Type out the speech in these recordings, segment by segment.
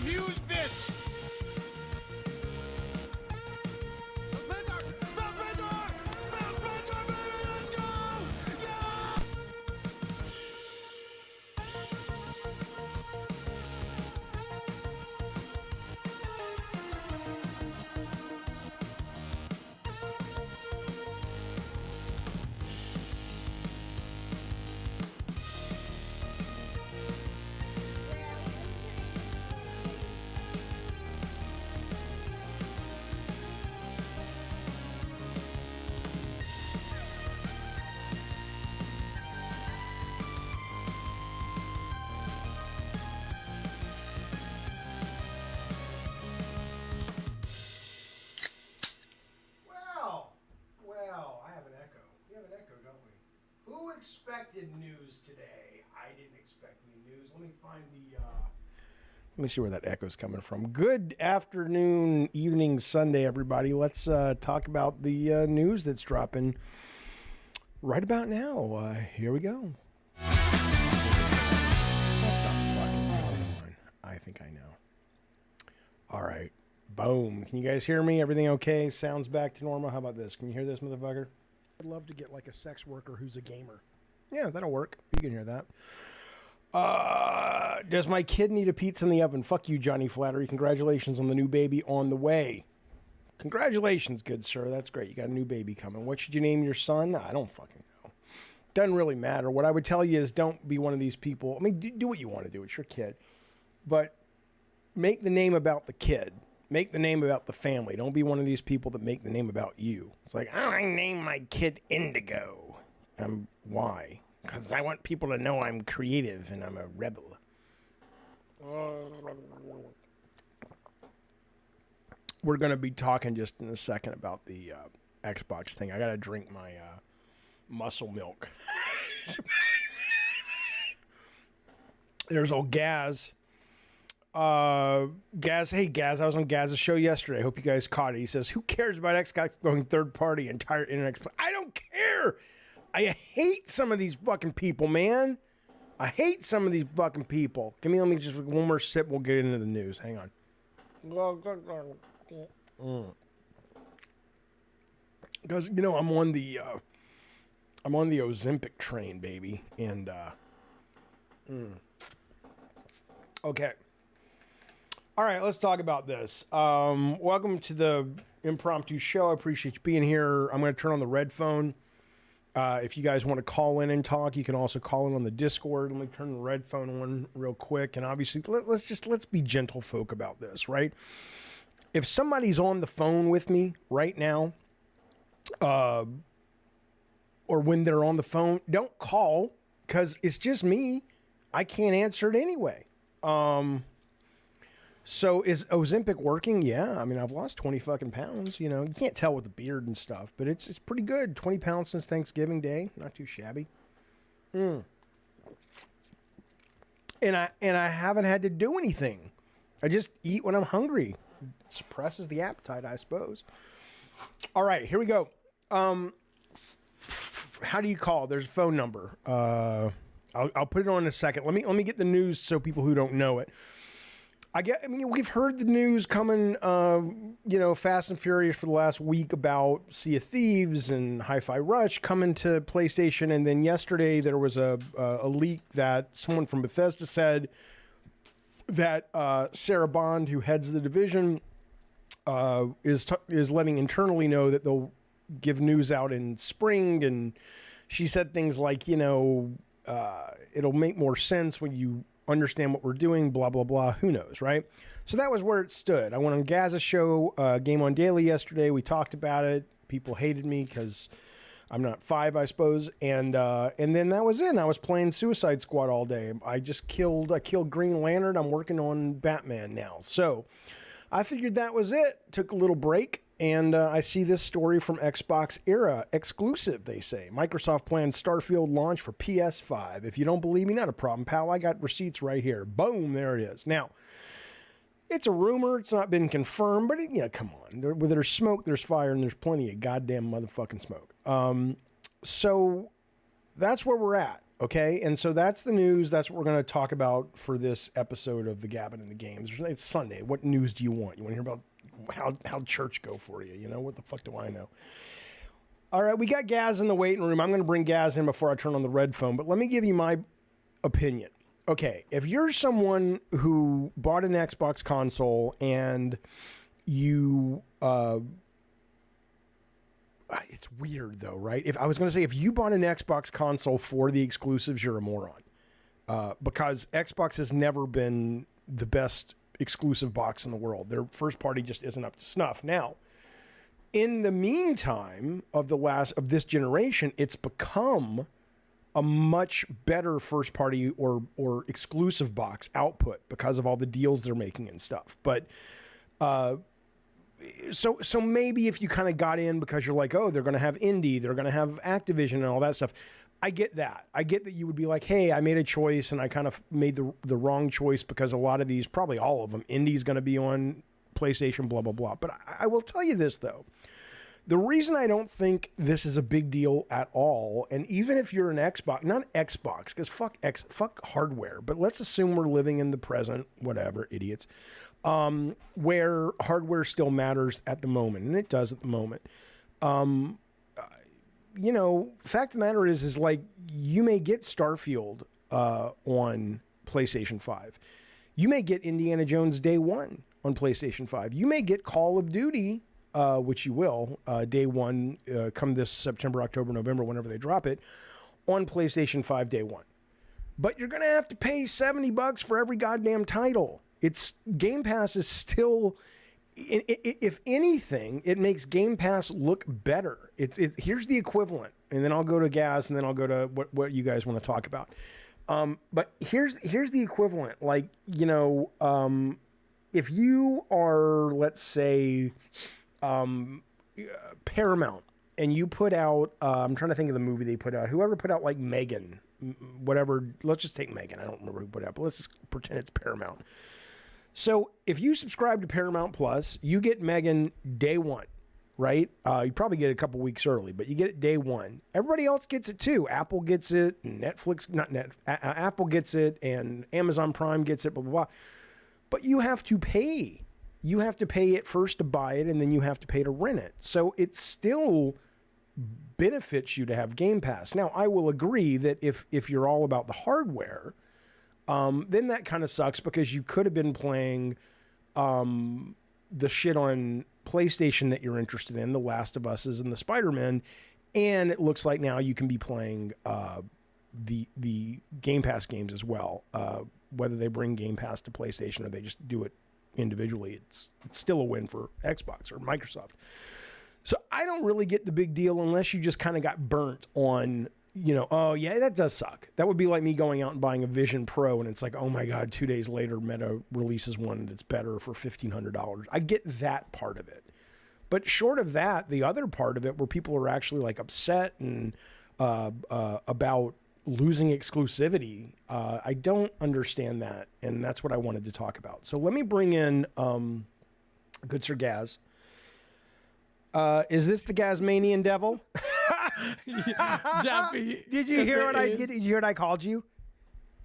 huge bitch. Well, I have an echo. We have an echo, don't we? Who expected news today? I didn't expect any news. Let me find the... Let me see where that echo's coming from. Good afternoon, evening, Sunday, everybody. Let's talk about the news that's dropping right about now. Here we go. What the fuck is going on? I think I know. All right. Boom. Can you guys hear me? Everything okay? Sounds back to normal. How about this? Can you hear this, motherfucker? I'd love to get like a sex worker who's a gamer. Yeah, that'll work. You can hear that. Does my kid need a pizza in the oven? Fuck you, Johnny Flattery. Congratulations on the new baby on the way. Congratulations, good sir. That's great. You got a new baby coming. What should you name your son? I don't fucking know. Doesn't really matter. What I would tell you is don't be one of these people. I mean, do what you want to do. It's your kid. But make the name about the kid. Make the name about the family. Don't be one of these people that make the name about you. It's like, oh, I named my kid Indigo. Why? Because I want people to know I'm creative and I'm a rebel. We're going to be talking just in a second about the Xbox thing. I got to drink my muscle milk. There's old Gaz. Hey Gaz, I was on Gaz's show yesterday. I hope you guys caught it. He says, who cares about Xbox going third party, entire internet? I don't care. I hate some of these fucking people, man. I hate some of these fucking people. Let me just one more sip. We'll get into the news. Hang on. Because, you know, I'm on the Ozempic train, baby. And, okay. All right, let's talk about this. Welcome to the impromptu show. I appreciate you being here. I'm going to turn on the red phone. If you guys want to call in and talk, you can also call in on the Discord. Let me turn the red phone on real quick. And obviously, let's be gentle folk about this, right? If somebody's on the phone with me right now, or when they're on the phone, don't call because it's just me. I can't answer it anyway. So is Ozempic working? Yeah. I mean, I've lost 20 fucking pounds. You know, you can't tell with the beard and stuff, but it's pretty good. 20 pounds since Thanksgiving Day. Not too shabby. And I haven't had to do anything. I just eat when I'm hungry. It suppresses the appetite, I suppose. All right, here we go. How do you call? There's a phone number. I'll put it on in a second. Let me get the news so people who don't know it. I mean, we've heard the news coming, fast and furious for the last week about Sea of Thieves and Hi-Fi Rush coming to PlayStation. And then yesterday there was a leak that someone from Bethesda said that Sarah Bond, who heads the division, is letting internally know that they'll give news out in spring. And she said things like, it'll make more sense when you understand what we're doing, blah, blah, blah. Who knows, right? So that was where it stood. I went on Gaz's show, Game On Daily yesterday. We talked about it. People hated me because I'm not 5, I suppose. And then that was it. I was playing Suicide Squad all day. I killed Green Lantern. I'm working on Batman now. So I figured that was it. Took a little break. And I see this story from Xbox Era exclusive, they say. Microsoft plans Starfield launch for PS5. If you don't believe me, not a problem, pal. I got receipts right here. Boom, there it is. Now, it's a rumor. It's not been confirmed, but come on. Where there's smoke, there's fire, and there's plenty of goddamn motherfucking smoke. So that's where we're at, Okay, and so that's the news. That's what we're going to talk about for this episode of the Gabbin' in the Games. It's Sunday. What news do you want? You want to hear about how'd church go for you? You know, what the fuck do I know? All right, we got Gaz in the waiting room. I'm going to bring Gaz in before I turn on the red phone, but let me give you my opinion. Okay, if you're someone who bought an Xbox console and you, it's weird though, right? If I was going to say, if you bought an Xbox console for the exclusives, you're a moron, because Xbox has never been the best exclusive box in the world. Their first party just isn't up to snuff. Now, in the meantime of this generation, it's become a much better first party or exclusive box output because of all the deals they're making and stuff. But so maybe if you kind of got in because you're like, oh, they're going to have indie, they're going to have Activision and all that stuff. I get that. I get that you would be like, hey, I made a choice and I kind of made the wrong choice because a lot of these, probably all of them, indie's going to be on PlayStation, blah, blah, blah. But I will tell you this, though. The reason I don't think this is a big deal at all, and even if you're an Xbox, not Xbox, because fuck hardware, but let's assume we're living in the present, whatever, idiots, where hardware still matters at the moment, and it does at the moment. You know, fact of the matter is like, you may get Starfield on PlayStation 5. You may get Indiana Jones day one on PlayStation 5. You may get Call of Duty, which you will, day one, come this September, October, November, whenever they drop it, on PlayStation 5 day one. But you're going to have to pay $70 for every goddamn title. Game Pass is still, if anything, it makes Game Pass look better. Here's the equivalent, and then I'll go to Gaz, and then I'll go to what you guys want to talk about. But here's the equivalent. Like, you know, if you are, let's say, Paramount, and you put out, I'm trying to think of the movie they put out. Whoever put out like Megan, whatever. Let's just take Megan. I don't remember who put it out, but let's just pretend it's Paramount. So if you subscribe to Paramount Plus, you get Megan day one, right? You probably get it a couple weeks early, but you get it day one. Everybody else gets it too. Apple gets it, Apple gets it, and Amazon Prime gets it, blah, blah, blah. But you have to pay. You have to pay it first to buy it, and then you have to pay to rent it. So it still benefits you to have Game Pass. Now, I will agree that if you're all about the hardware, then that kind of sucks because you could have been playing the shit on PlayStation that you're interested in, The Last of Us and the Spider-Man, and it looks like now you can be playing the Game Pass games as well. Whether they bring Game Pass to PlayStation or they just do it individually, it's still a win for Xbox or Microsoft. So I don't really get the big deal unless you just kind of got burnt on, you know, oh yeah, that does suck. That would be like me going out and buying a Vision Pro and it's like, oh my God, 2 days later Meta releases one that's better for $1,500. I get that part of it. But short of that, the other part of it where people are actually like upset and about losing exclusivity, I don't understand that, and that's what I wanted to talk about. So let me bring in good Sir Gaz. Is this the Gazmanian devil? Jaffe, did you hear what I did? Did you hear what I called you?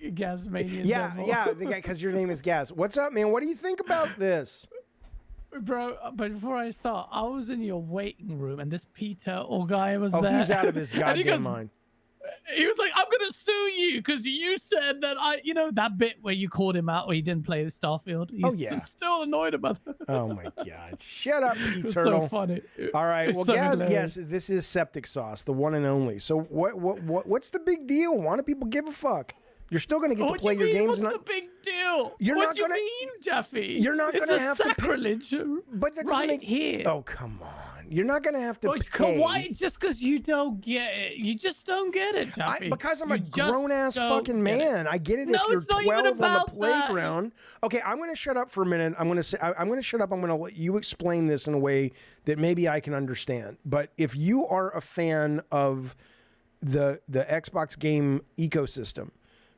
Gazmanian devil. Yeah, because your name is Gaz. What's up, man? What do you think about this? Bro, but before I start, I was in your waiting room and this Peter or guy was there. Oh, he's out of his goddamn mind. He was like, I'm going to sue you because you said that that bit where you called him out where he didn't play the Starfield. He's still annoyed about that. Oh my God. Shut up, Pete It's Turtle. so funny. All right. Well, so Gaz, hilarious. yes, this is Septic Sauce, the one and only. So what's the big deal? Why do people give a fuck? You're still going to get to play your games. What's the big deal? You're what not do you gonna, mean, Jaffe? You're not going to have sacrilege to pay. But that right make, here. Oh, come on. You're not going to have to pay. Why? Just because you don't get it. You just don't get it, Jaffe. Because I'm a grown-ass fucking man. I get it if you're 12 on the playground. Okay, I'm going to shut up for a minute. I'm going to shut up. I'm going to let you explain this in a way that maybe I can understand. But if you are a fan of the Xbox game ecosystem,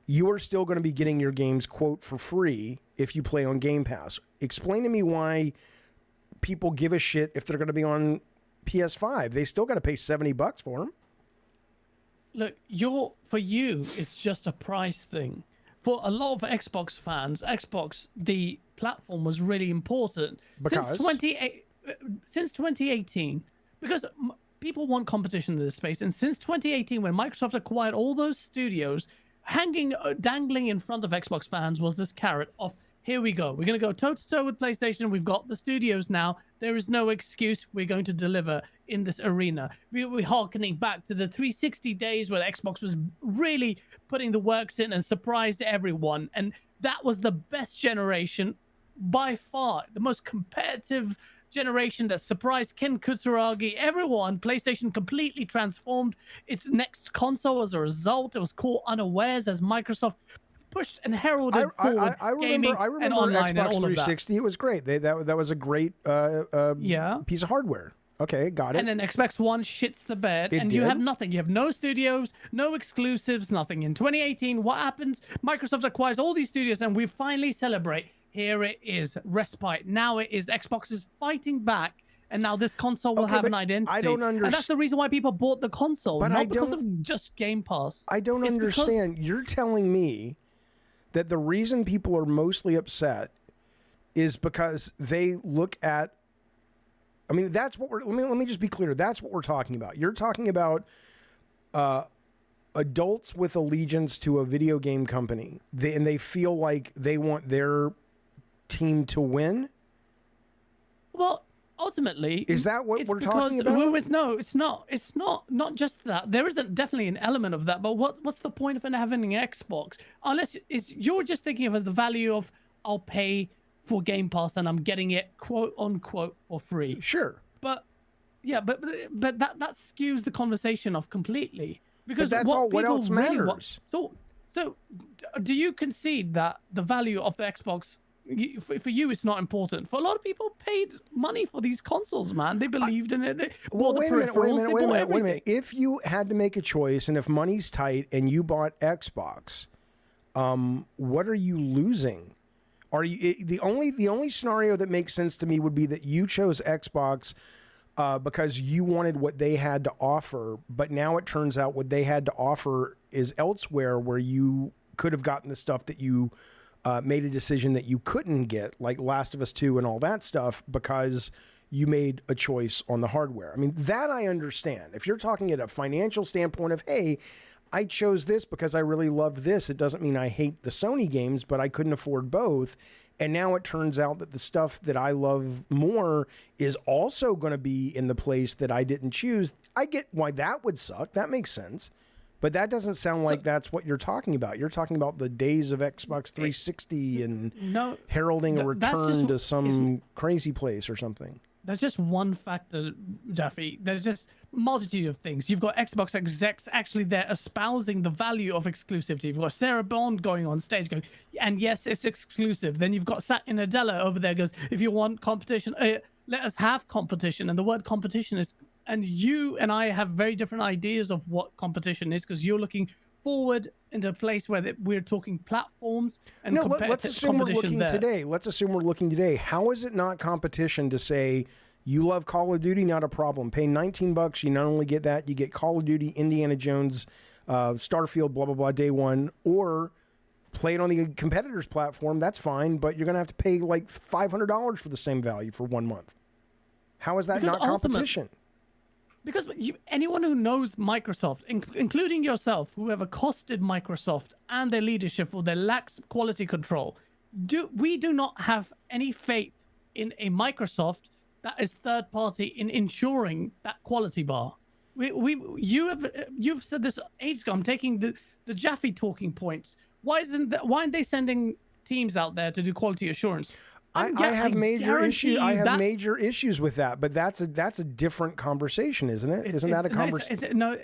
you are still going to be getting your games, quote, for free if you play on Game Pass. Explain to me why people give a shit if they're going to be on PS5. They still got to pay $70 for them. look, for you, it's just a price thing. For a lot of Xbox fans, the platform was really important. Because? Since 2018, because people want competition in this space, and since 2018, when Microsoft acquired all those studios, dangling in front of Xbox fans was this carrot of, here we go. We're going to go toe-to-toe with PlayStation. We've got the studios now. There is no excuse. We're going to deliver in this arena. We're harkening back to the 360 days where Xbox was really putting the works in and surprised everyone. And that was the best generation by far, the most competitive generation that surprised Ken Kutaragi, everyone. PlayStation completely transformed its next console as a result. It was caught unawares as Microsoft pushed and heralded forward gaming and online Xbox and all 360. of that. It was great. That was a great piece of hardware. Okay, got it. And then Xbox One shits the bed, and you have nothing. You have no studios, no exclusives, nothing. In 2018, what happens? Microsoft acquires all these studios, and we finally celebrate. Here it is, respite. Now it is Xbox is fighting back, and now this console will have an identity. I don't understand. And that's the reason why people bought the console, not because of just Game Pass. I don't understand. You're telling me that the reason people are mostly upset is because they look at, I mean, that's what we're, let me just be clear. That's what we're talking about. You're talking about adults with allegiance to a video game company, and they feel like they want their team to win. Well, ultimately, is that what we're talking about? No, it's not. It's not just that. There is definitely an element of that. But what's the point of having an Xbox unless you're just thinking of the value of, I'll pay for Game Pass and I'm getting it quote unquote for free. Sure. But yeah, but that skews the conversation off completely, because that's all. What else matters? So do you concede that the value of the Xbox, for you, it's not important? For a lot of people, paid money for these consoles, man. They believed in it. They bought the peripherals. Wait a minute. If you had to make a choice, and if money's tight, and you bought Xbox, what are you losing? Are you the only scenario that makes sense to me would be that you chose Xbox because you wanted what they had to offer, but now it turns out what they had to offer is elsewhere, where you could have gotten the stuff that you made a decision that you couldn't get, like Last of Us 2 and all that stuff, because you made a choice on the hardware. I mean, that I understand. If you're talking at a financial standpoint of, hey, I chose this because I really loved this, it doesn't mean I hate the Sony games, but I couldn't afford both. And now it turns out that the stuff that I love more is also going to be in the place that I didn't choose. I get why that would suck. That makes sense. But that doesn't sound like that's what you're talking about. You're talking about the days of Xbox 360 and heralding a return to some crazy place or something. There's just one factor, Jaffe. There's just a multitude of things. You've got Xbox execs actually there espousing the value of exclusivity. You've got Sarah Bond going on stage going, and yes, it's exclusive. Then you've got Satya Nadella over there goes, if you want competition, let us have competition. And the word competition is, and you and I have very different ideas of what competition is, because you're looking forward into a place where we're talking platforms and let's assume we're looking today. Let's assume we're looking today. How is it not competition to say you love Call of Duty? Not a problem. Pay $19. You not only get that, you get Call of Duty, Indiana Jones, Starfield, blah blah blah, day one, or play it on the competitor's platform. That's fine, but you're gonna have to pay like $500 for the same value for 1 month. How is that not competition? Because anyone who knows Microsoft, including yourself, whoever accosted Microsoft and their leadership for their lax quality control, we do not have any faith in a Microsoft that is third party in ensuring that quality bar. You've said this ages ago. I'm taking the Jaffe talking points. Why aren't they sending teams out there to do quality assurance? I have major issues. I have major issues with that, but that's a different conversation, isn't it? Isn't that a conversation? No,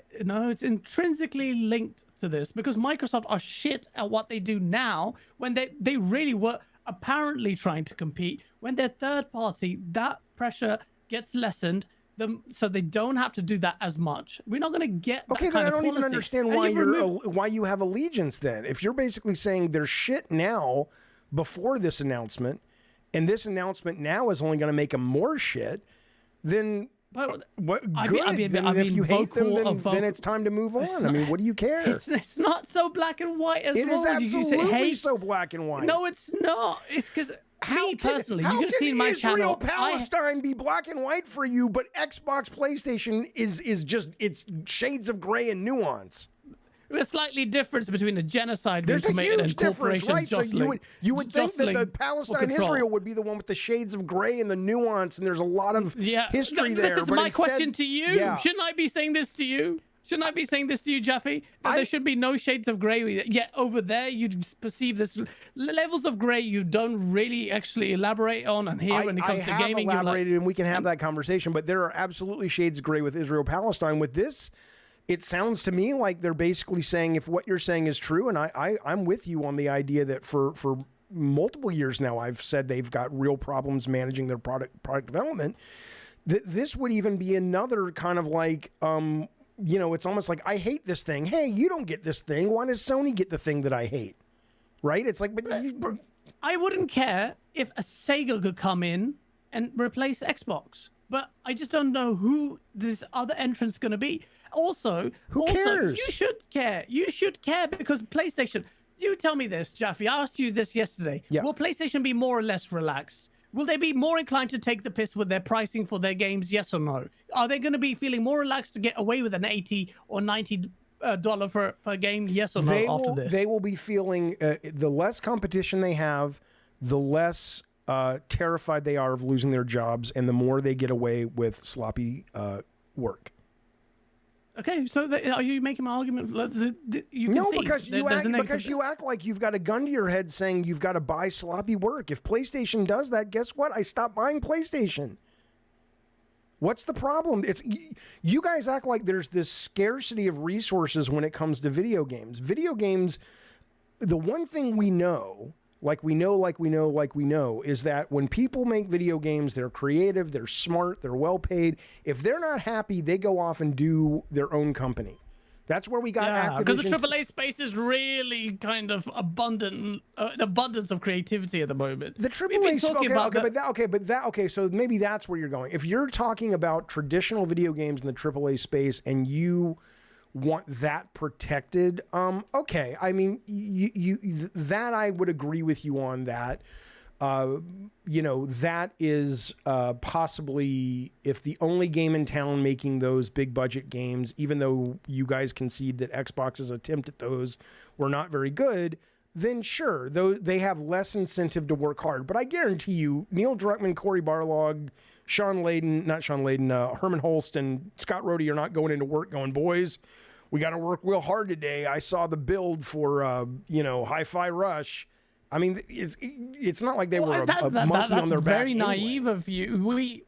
it's intrinsically linked to this, because Microsoft are shit at what they do now when they really were apparently trying to compete. When they're third party, that pressure gets lessened, so they don't have to do that as much. We're not going to get that okay. Then I don't even understand why you have allegiance. Then, if you're basically saying they're shit now before this announcement, and this announcement now is only going to make them more shit, then But What I good? mean, then I if mean, you hate them, vocal- then it's time to move on. I mean, what do you care? it's not so black and white as It well. is You say absolutely hate. so black and white. No, it's not. It's because me personally, you how could have seen my Israel channel. Palestine be black and white for you, but Xbox PlayStation is just it's shades of gray and nuance. There's slightly difference between a genocide being There's a committed huge and difference, corporations right? So you would think that the jostling for Palestine control. Israel would be the one with the shades of gray and the nuance, and there's a lot of history there. This is but my instead, question to you. Yeah. Shouldn't I be saying this to you? Shouldn't I be saying this to you, Jaffe? That there should be no shades of grey. Yet over there, you perceive this levels of grey you don't really actually elaborate on. And here, when it comes to gaming, I you're have elaborated, and we can have that conversation. But there are absolutely shades of gray with Israel Palestine. With this, it sounds to me like they're basically saying if what you're saying is true, and I'm with you on the idea that for multiple years now I've said they've got real problems managing their product development. This would even be another kind of like it's almost like I hate this thing. Hey, you don't get this thing. Why does Sony get the thing that I hate? Right? It's like, but I wouldn't care if a Sega could come in and replace Xbox, but I just don't know who this other entrant's going to be. Also, who cares? You should care. You should care because PlayStation. You tell me this, Jaffe. I asked you this yesterday. Yeah. Will PlayStation be more or less relaxed? Will they be more inclined to take the piss with their pricing for their games? Yes or no? Are they going to be feeling more relaxed to get away with an $80 or $90 per game? Yes or no? After this, they will be feeling the less competition they have, the less terrified they are of losing their jobs, and the more they get away with sloppy work. Okay, so are you making my argument? You can no, see because you act like you've got a gun to your head saying you've got to buy sloppy work. If PlayStation does that, guess what? I stop buying PlayStation. What's the problem? It's you guys act like there's this scarcity of resources when it comes to video games. Video games, the one thing we know, is that when people make video games, they're creative, they're smart, they're well paid. If they're not happy, they go off and do their own company. That's where we got Activision. Because the AAA space is really kind of abundant, an abundance of creativity at the moment. The AAA space, so maybe that's where you're going. If you're talking about traditional video games in the AAA space and you want that protected, okay. I mean, that I would agree with you on that. That is possibly if the only game in town making those big budget games, even though you guys concede that Xbox's attempt at those were not very good, then sure, though they have less incentive to work hard. But I guarantee you, Neil Druckmann, Cory Barlog, Herman Holst, and Scott Rhodey are not going into work going, boys, we got to work real hard today. I saw the build for, Hi-Fi Rush. I mean, it's not like they were a monkey on their back. That's very naive of you.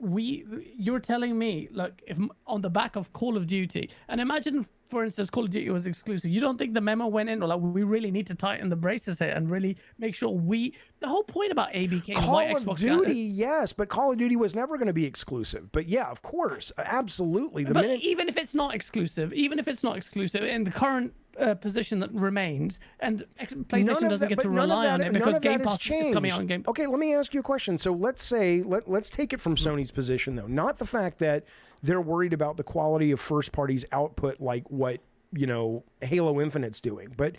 You're telling me, look, if on the back of Call of Duty, and imagine, for instance, Call of Duty was exclusive. You don't think the memo went in, or like we really need to tighten the braces here and really make sure the whole point about ABK and why Xbox Call of Duty, yes, but Call of Duty was never going to be exclusive. But yeah, of course, absolutely. Even if it's not exclusive, in the current position that remains, and PlayStation doesn't get to rely on it because Game Pass is coming out in Game Pass. Okay, let me ask you a question. So let's say, let's take it from Sony's position, though. Not the fact that they're worried about the quality of first party's output like what, Halo Infinite's doing. But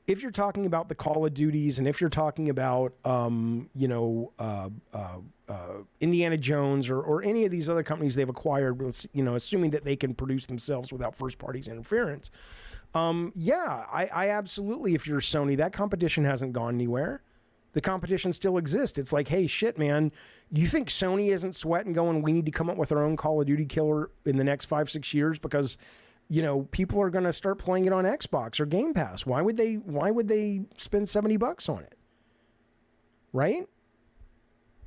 if you're talking about the Call of Duties and if you're talking about, Indiana Jones or any of these other companies they've acquired, assuming that they can produce themselves without first party's interference, I absolutely, if you're Sony, that competition hasn't gone anywhere. The competition still exists. It's like, hey, shit, man, you think Sony isn't sweating going, we need to come up with our own Call of Duty killer in the next 5-6 years because, people are going to start playing it on Xbox or Game Pass. Why would they spend $70 on it? Right?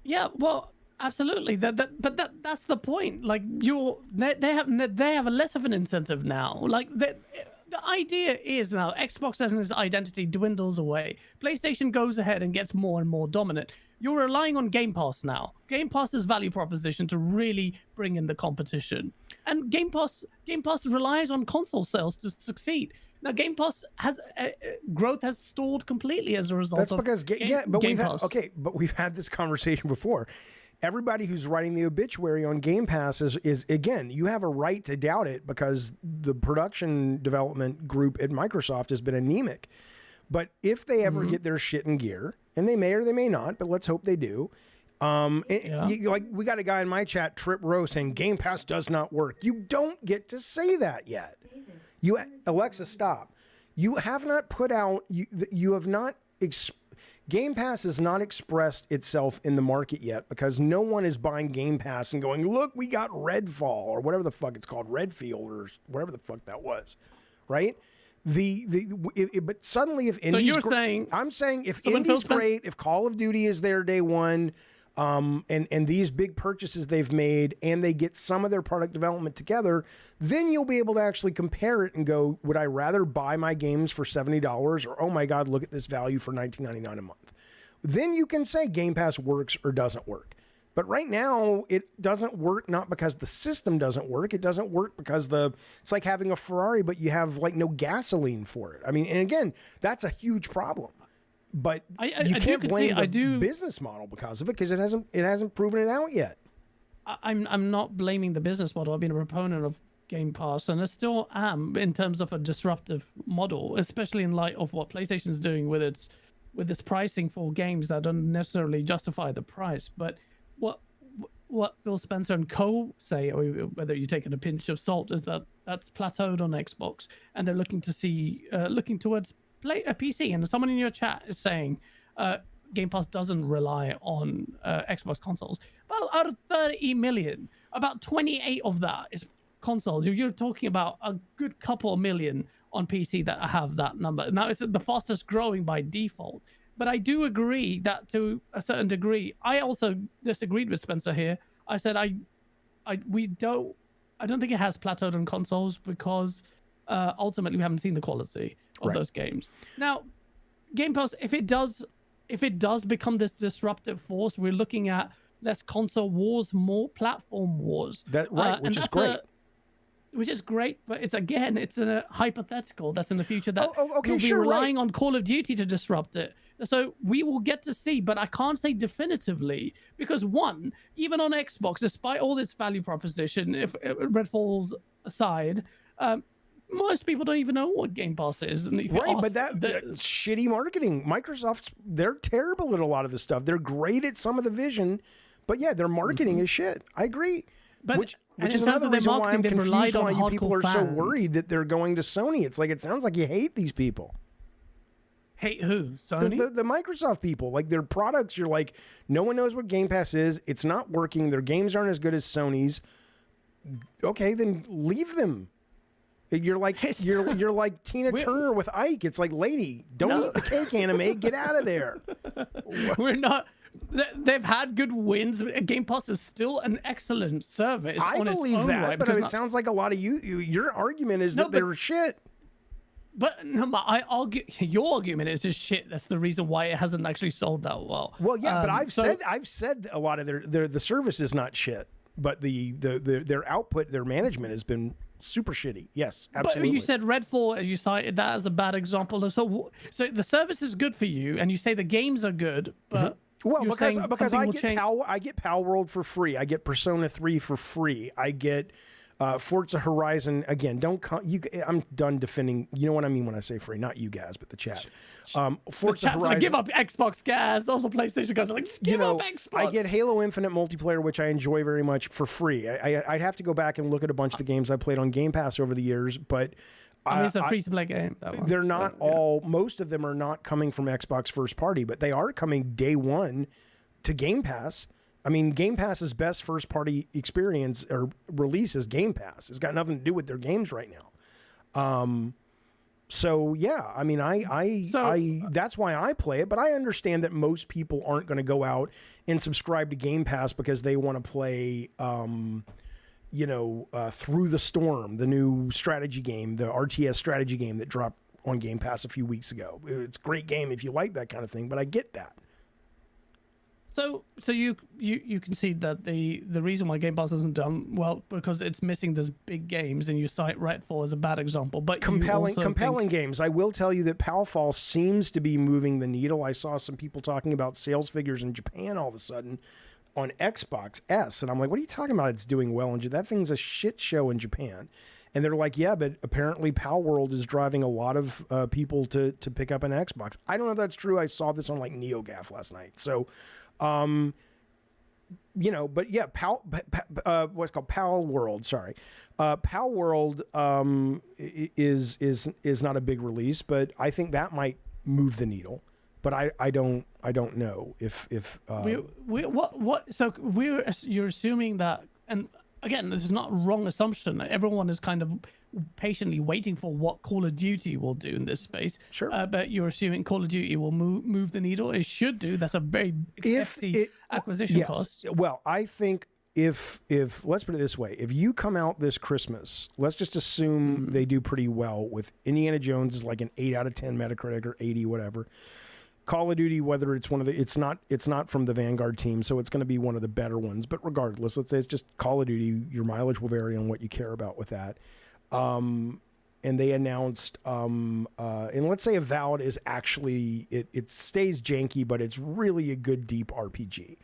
Yeah, well, absolutely. That's the point. Like they have a less of an incentive now. Like the idea is now Xbox as its identity dwindles away. PlayStation goes ahead and gets more and more dominant. You're relying on Game Pass now. Game Pass's value proposition to really bring in the competition. And Game Pass relies on console sales to succeed. Now, Game Pass growth has stalled completely as a result. That's because Game Pass. but we've had this conversation before. everybody who's writing the obituary on Game Pass is again, you have a right to doubt it because the production development group at Microsoft has been anemic. But if they ever get their shit in gear, and they may or they may not, but let's hope they do. Like we got a guy in my chat, Trip Rowe, saying Game Pass does not work. You don't get to say that yet. Alexa, stop. You have not put out. You have not. Game Pass has not expressed itself in the market yet because no one is buying Game Pass and going, look, we got Redfall or whatever the fuck it's called, Redfield or whatever the fuck that was, right? But suddenly if Indy's I'm saying if Indy's great, if Call of Duty is there day one, and these big purchases they've made and they get some of their product development together, then you'll be able to actually compare it and go, would I rather buy my games for $70 or, oh my God, look at this value for $19.99 a month. Then you can say Game Pass works or doesn't work. But right now it doesn't work, not because the system doesn't work. It doesn't work because it's like having a Ferrari, but you have like no gasoline for it. I mean, and again, that's a huge problem. But you can't blame the business model because of it because it hasn't proven it out yet. I'm not blaming the business model. I've been a proponent of Game Pass, and I still am in terms of a disruptive model, especially in light of what PlayStation's doing with its pricing for games that don't necessarily justify the price. But what Phil Spencer and co say, or whether you take it a pinch of salt, is that that's plateaued on Xbox, and they're looking towards a PC. And someone in your chat is saying Game Pass doesn't rely on Xbox consoles. Well, out of 30 million, about 28 of that is consoles. You're talking about a good couple of million on PC that have that number. Now, it's the fastest growing by default. But I do agree that to a certain degree, I also disagreed with Spencer here. I said I don't think it has plateaued on consoles because ultimately we haven't seen the quality of those games. Now, Game Pass, if it does become this disruptive force, we're looking at less console wars, more platform wars. Which is great. Which is great, but it's a hypothetical that's in the future that you'll be relying on Call of Duty to disrupt it. So we will get to see, but I can't say definitively because one, even on Xbox, despite all this value proposition, if Redfall's aside, most people don't even know what Game Pass is. And but that's shitty marketing. They're terrible at a lot of this stuff. They're great at some of the vision, but yeah, their marketing is shit. I agree. But which is another reason why I'm confused why you people are so worried that they're going to Sony. It's like, it sounds like you hate these people. Hate who? Sony? The Microsoft people. Like, their products, you're like, no one knows what Game Pass is. It's not working. Their games aren't as good as Sony's. Okay, then leave them. You're like you're like Tina Turner with Ike. It's like, lady, don't eat the cake, anime. Get out of there. We're not. They've had good wins. Game Pass is still an excellent service. I believe that, but it sounds like a lot of your argument is that they're shit. But no, I argue your argument is just shit. That's the reason why it hasn't actually sold that well. Well, yeah, but I've said a lot of the service is not shit, but their output, their management has been super shitty. Yes, absolutely. But you said Redfall, you cited that as a bad example. So the service is good for you, and you say the games are good, but well, because I get Pal World for free, I get Persona 3 for free, I get Forza Horizon. Again, I'm done defending. You know what I mean when I say free, not you guys, but the chat. Forza Horizon. Give up Xbox, guys. All the PlayStation guys are like, give up Xbox. I get Halo Infinite multiplayer, which I enjoy very much, for free. I'd have to go back and look at a bunch of the games I played on Game Pass over the years, but it's a free-to-play game. They're not most of them are not coming from Xbox first party, but they are coming day one to Game Pass. I mean, Game Pass's best first-party experience or release is Game Pass. It's got nothing to do with their games right now. So yeah, I mean, I that's why I play it. But I understand that most people aren't going to go out and subscribe to Game Pass because they want to play, Through the Storm, the new strategy game, the RTS strategy game that dropped on Game Pass a few weeks ago. It's a great game if you like that kind of thing. But I get that. So you concede that the reason why Game Pass hasn't done well because it's missing those big games, and you cite Redfall as a bad example. But compelling games. I will tell you that Palfall seems to be moving the needle. I saw some people talking about sales figures in Japan all of a sudden. on Xbox S, and I'm like, what are you talking about? It's doing well, and that thing's a shit show in Japan. And they're like, yeah, but apparently Pal World is driving a lot of people to pick up an Xbox. I don't know if that's true. I saw this on like NeoGAF last night. So, you know, but yeah, what's called Pal World. Sorry, Pal World is not a big release, but I think that might move the needle. But I don't know if you're assuming that, and again, this is not a wrong assumption. Everyone is kind of patiently waiting for what Call of Duty will do in this space. Sure. But you're assuming Call of Duty will move the needle. It should do. That's a very hefty acquisition cost. Well, I think if let's put it this way, if you come out this Christmas, let's just assume they do pretty well with Indiana Jones is like an 8 out of 10 Metacritic or 80, whatever. Call of Duty, whether it's one of the, it's not from the Vanguard team, so it's going to be one of the better ones. But regardless, let's say it's just Call of Duty. Your mileage will vary on what you care about with that. And they announced, and let's say Avowed is actually it stays janky, but it's really a good deep RPG.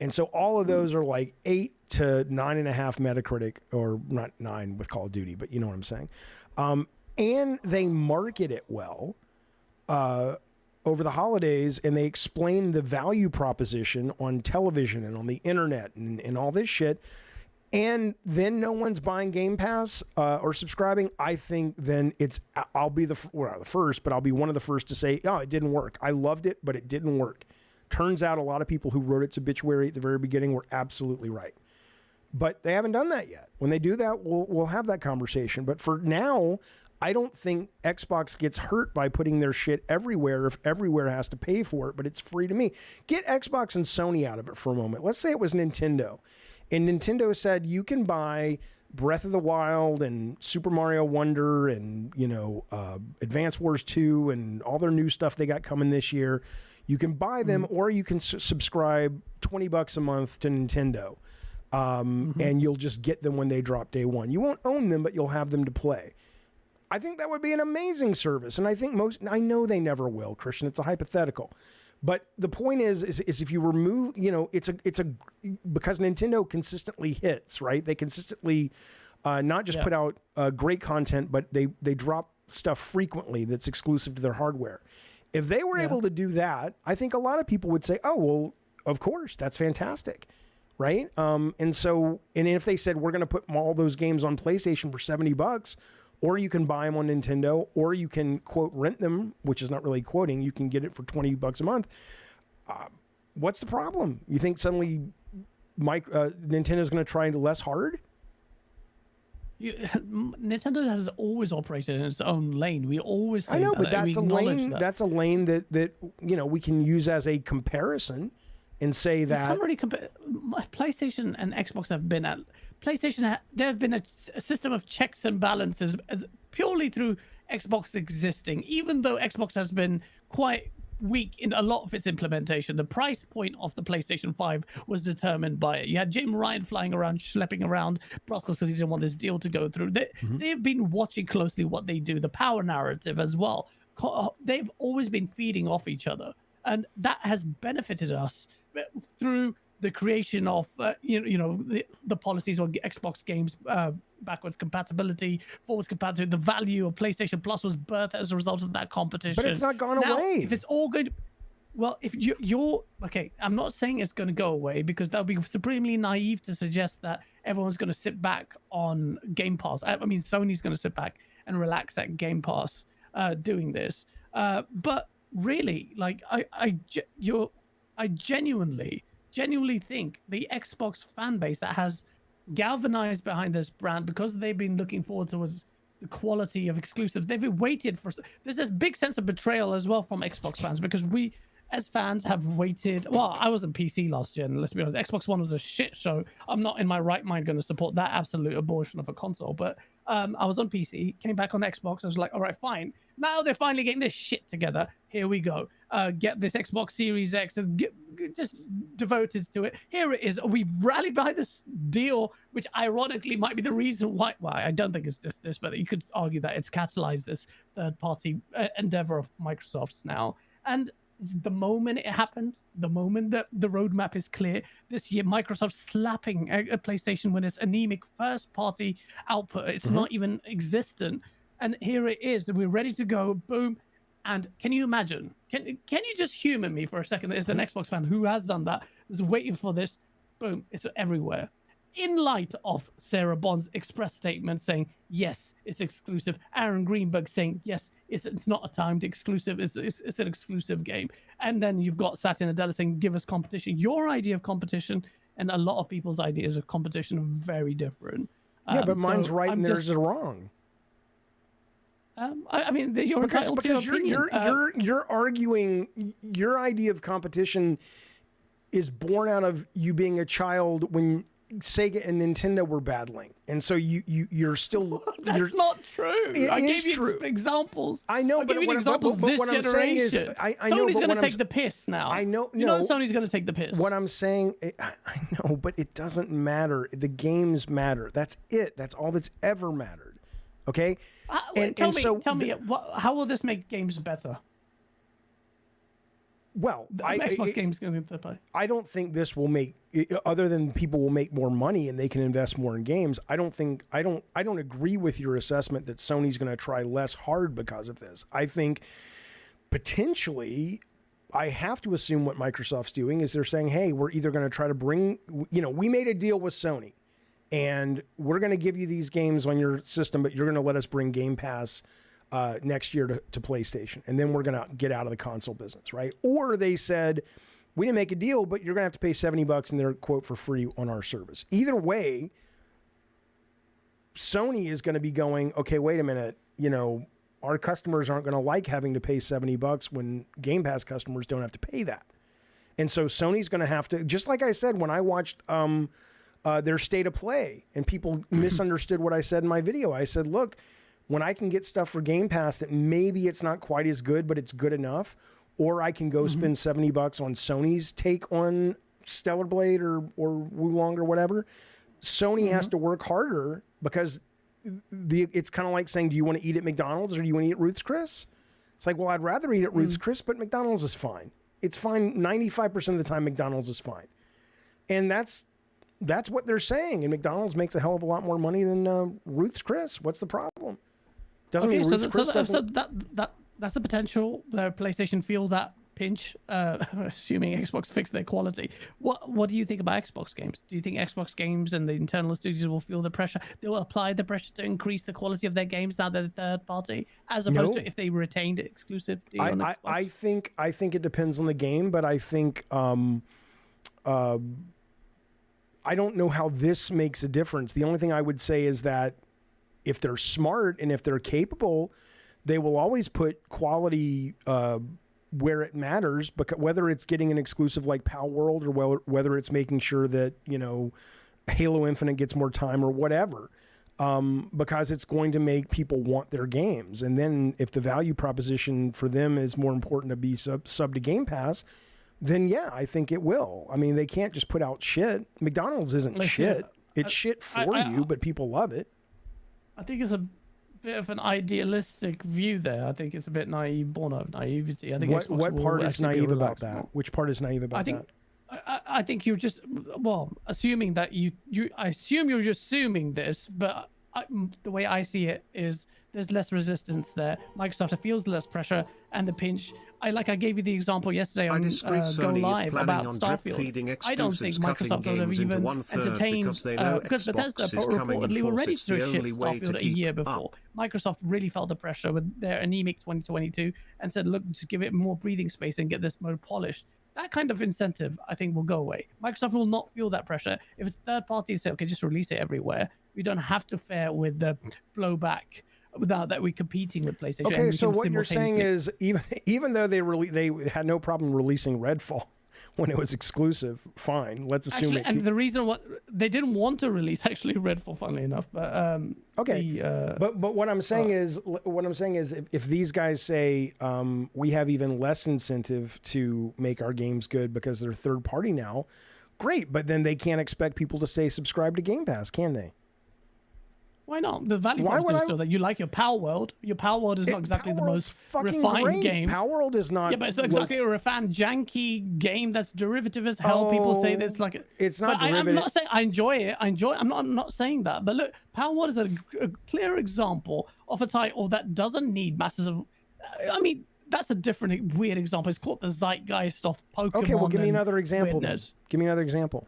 And so all of those are like 8 to 9.5 Metacritic, or not 9 with Call of Duty, but you know what I'm saying. And they market it well. Over the holidays, and they explain the value proposition on television and on the internet and all this shit, and then no one's buying Game Pass or subscribing, I think then I'll be the first, but I'll be one of the first to say, oh, it didn't work. I loved it, but it didn't work. Turns out a lot of people who wrote its obituary at the very beginning were absolutely right. But they haven't done that yet. When they do that, we'll have that conversation. But for now, I don't think Xbox gets hurt by putting their shit everywhere if everywhere has to pay for it, but it's free to me. Get Xbox and Sony out of it for a moment. Let's say it was Nintendo, and Nintendo said you can buy Breath of the Wild and Super Mario Wonder and, you know, Advance Wars 2 and all their new stuff they got coming this year. You can buy them or you can subscribe $20 a month to Nintendo, and you'll just get them when they drop day one. You won't own them, but you'll have them to play. I think that would be an amazing service. And I think I know they never will, Christian. It's a hypothetical. But the point is if you remove, you know, it's a because Nintendo consistently hits, right? They consistently not just put out great content, but they drop stuff frequently that's exclusive to their hardware. If they were able to do that, I think a lot of people would say, oh, well, of course, that's fantastic. Right. And if they said, we're going to put all those games on PlayStation for $70, or you can buy them on Nintendo, or you can, quote, rent them, which is not really quoting. You can get it for $20 a month. What's the problem? You think suddenly Nintendo's going to try less hard? Nintendo has always operated in its own lane. We always say I know, but that, that's a lane. That's a lane that you know we can use as a comparison and say that you can't really compare. PlayStation and Xbox have been at PlayStation. There have been a system of checks and balances purely through Xbox existing. Even though Xbox has been quite weak in a lot of its implementation, the price point of the PlayStation 5 was determined by it. You had Jim Ryan flying around, schlepping around Brussels because he didn't want this deal to go through. They've been watching closely what they do, the power narrative as well. They've always been feeding off each other, and that has benefited us through the creation of the policies on Xbox games, backwards compatibility, forwards compatibility. The value of PlayStation Plus was birthed as a result of that competition. But it's not gone away. If it's all going to, well, if you're okay, I'm not saying it's going to go away, because that would be supremely naive to suggest that everyone's going to sit back on Game Pass. I mean, Sony's going to sit back and relax at Game Pass doing this. But really, like, I genuinely think the Xbox fan base that has galvanized behind this brand, because they've been looking forward towards the quality of exclusives. They've waited for. There's this big sense of betrayal as well from Xbox fans, because we, as fans, have waited. Well, I was on PC last gen. Let's be honest. Xbox One was a shit show. I'm not in my right mind going to support that absolute abortion of a console. But I was on PC, came back on Xbox. I was like, all right, fine. Now they're finally getting this shit together. Here we go. Get this Xbox Series X and just devoted to it. Here it is. We rallied behind this deal, which ironically might be the reason why. Well, I don't think it's just this, but you could argue that it's catalyzed this third-party endeavor of Microsoft's now. And the moment it happened, the moment that the roadmap is clear this year, Microsoft slapping a PlayStation when it's anemic first-party output. It's not even existent, and here it is. We're ready to go. Boom. And can you imagine? Can you just humor me for a second? As an Xbox fan who has done that, was waiting for this. Boom! It's everywhere. In light of Sarah Bond's express statement saying, yes, it's exclusive. Aaron Greenberg saying, yes, it's not a timed exclusive. It's an exclusive game. And then you've got Satya Nadella saying, give us competition. Your idea of competition and a lot of people's ideas of competition are very different. Yeah, but mine's right and theirs is wrong. I mean, you're entitled to your opinion. You're arguing your idea of competition is born out of you being a child when Sega and Nintendo were battling, and so you're still. That's not true. I gave you examples. I know, but what I'm saying is, I know. Sony's going to take the piss now. I know. You know, Sony's going to take the piss. What I'm saying, I know, but it doesn't matter. The games matter. That's it. That's all that's ever mattered. Okay. Tell me, how will this make games better? Well, Xbox games going to play. I don't think this will make, other than people will make more money and they can invest more in games. I don't agree with your assessment that Sony's going to try less hard because of this. I think potentially, I have to assume what Microsoft's doing is they're saying, hey, we're either going to try to bring, we made a deal with Sony and we're going to give you these games on your system, but you're going to let us bring Game Pass next year to PlayStation, and then we're going to get out of the console business, right? Or they said, we didn't make a deal, but you're going to have to pay $70 and they're, quote, for free on our service. Either way, Sony is going to be going, okay, wait a minute, our customers aren't going to like having to pay $70 when Game Pass customers don't have to pay that. And so Sony's going to have to, just like I said, when I watched their State of Play and people misunderstood what I said in my video, I said, look, when I can get stuff for Game Pass that maybe it's not quite as good, but it's good enough, or I can go spend $70 on Sony's take on Stellar Blade or Wulong or whatever, Sony has to work harder because it's kind of like saying, do you want to eat at McDonald's or do you want to eat at Ruth's Chris? It's like, well, I'd rather eat at Ruth's Chris, but McDonald's is fine. It's fine. 95% of the time, McDonald's is fine. And that's what they're saying. And McDonald's makes a hell of a lot more money than Ruth's Chris. What's the problem? Doesn't mean Ruth's Chris doesn't... That's a potential. PlayStation feel that pinch, assuming Xbox fix their quality. What do you think about Xbox games? Do you think Xbox games and the internal studios will feel the pressure? They will apply the pressure to increase the quality of their games now they're third party, as opposed to if they retained exclusivity on Xbox? I think it depends on the game, but I think I don't know how this makes a difference. The only thing I would say is that if they're smart and if they're capable, they will always put quality where it matters, because whether it's getting an exclusive like Pal World or whether it's making sure that, Halo Infinite gets more time or whatever, because it's going to make people want their games. And then if the value proposition for them is more important to be sub to Game Pass, then yeah, I think it will. I mean, they can't just put out shit. McDonald's isn't shit. It's shit for you, but people love it. I think it's a bit of an idealistic view there. I think it's a bit naive, born out of naivety. I think what part is naive about that? Which part is naive about that? I think you're just, assuming that I assume you're just assuming this, but the way I see it is there's less resistance there. Microsoft feels less pressure and the pinch. I gave you the example yesterday on Go Live about Starfield. I don't think Microsoft would have even entertained, because Bethesda reportedly were ready to ship Starfield a year before. Microsoft really felt the pressure with their anemic 2022 and said, look, just give it more breathing space and get this mode polished. That kind of incentive, I think, will go away. Microsoft will not feel that pressure. If it's third parties say, okay, just release it everywhere, we don't have to fare with the blowback without that we're competing with PlayStation. Okay, so what you're saying is even though they had no problem releasing Redfall when it was exclusive, fine. Let's assume and the reason they didn't want to release Redfall, funnily enough, but okay. But what I'm saying is if these guys say we have even less incentive to make our games good because they're third party now, great. But then they can't expect people to stay subscribed to Game Pass, can they? Why not? The value Why would proposition is I- still that you like your Power World. Your Power World is not exactly the Palworld's most fucking refined great. game. Palworld is not. Yeah, but it's not exactly a refined, janky game that's derivative as hell. People say that's like it's not but I'm derivative. not saying I enjoy it. I'm not saying that. But look, Power World is a clear example of a title that doesn't need masses of. I mean, that's a different weird example. It's called the zeitgeist of Pokemon. Okay, well, give me and another example. Then. weirdness. Give me another example.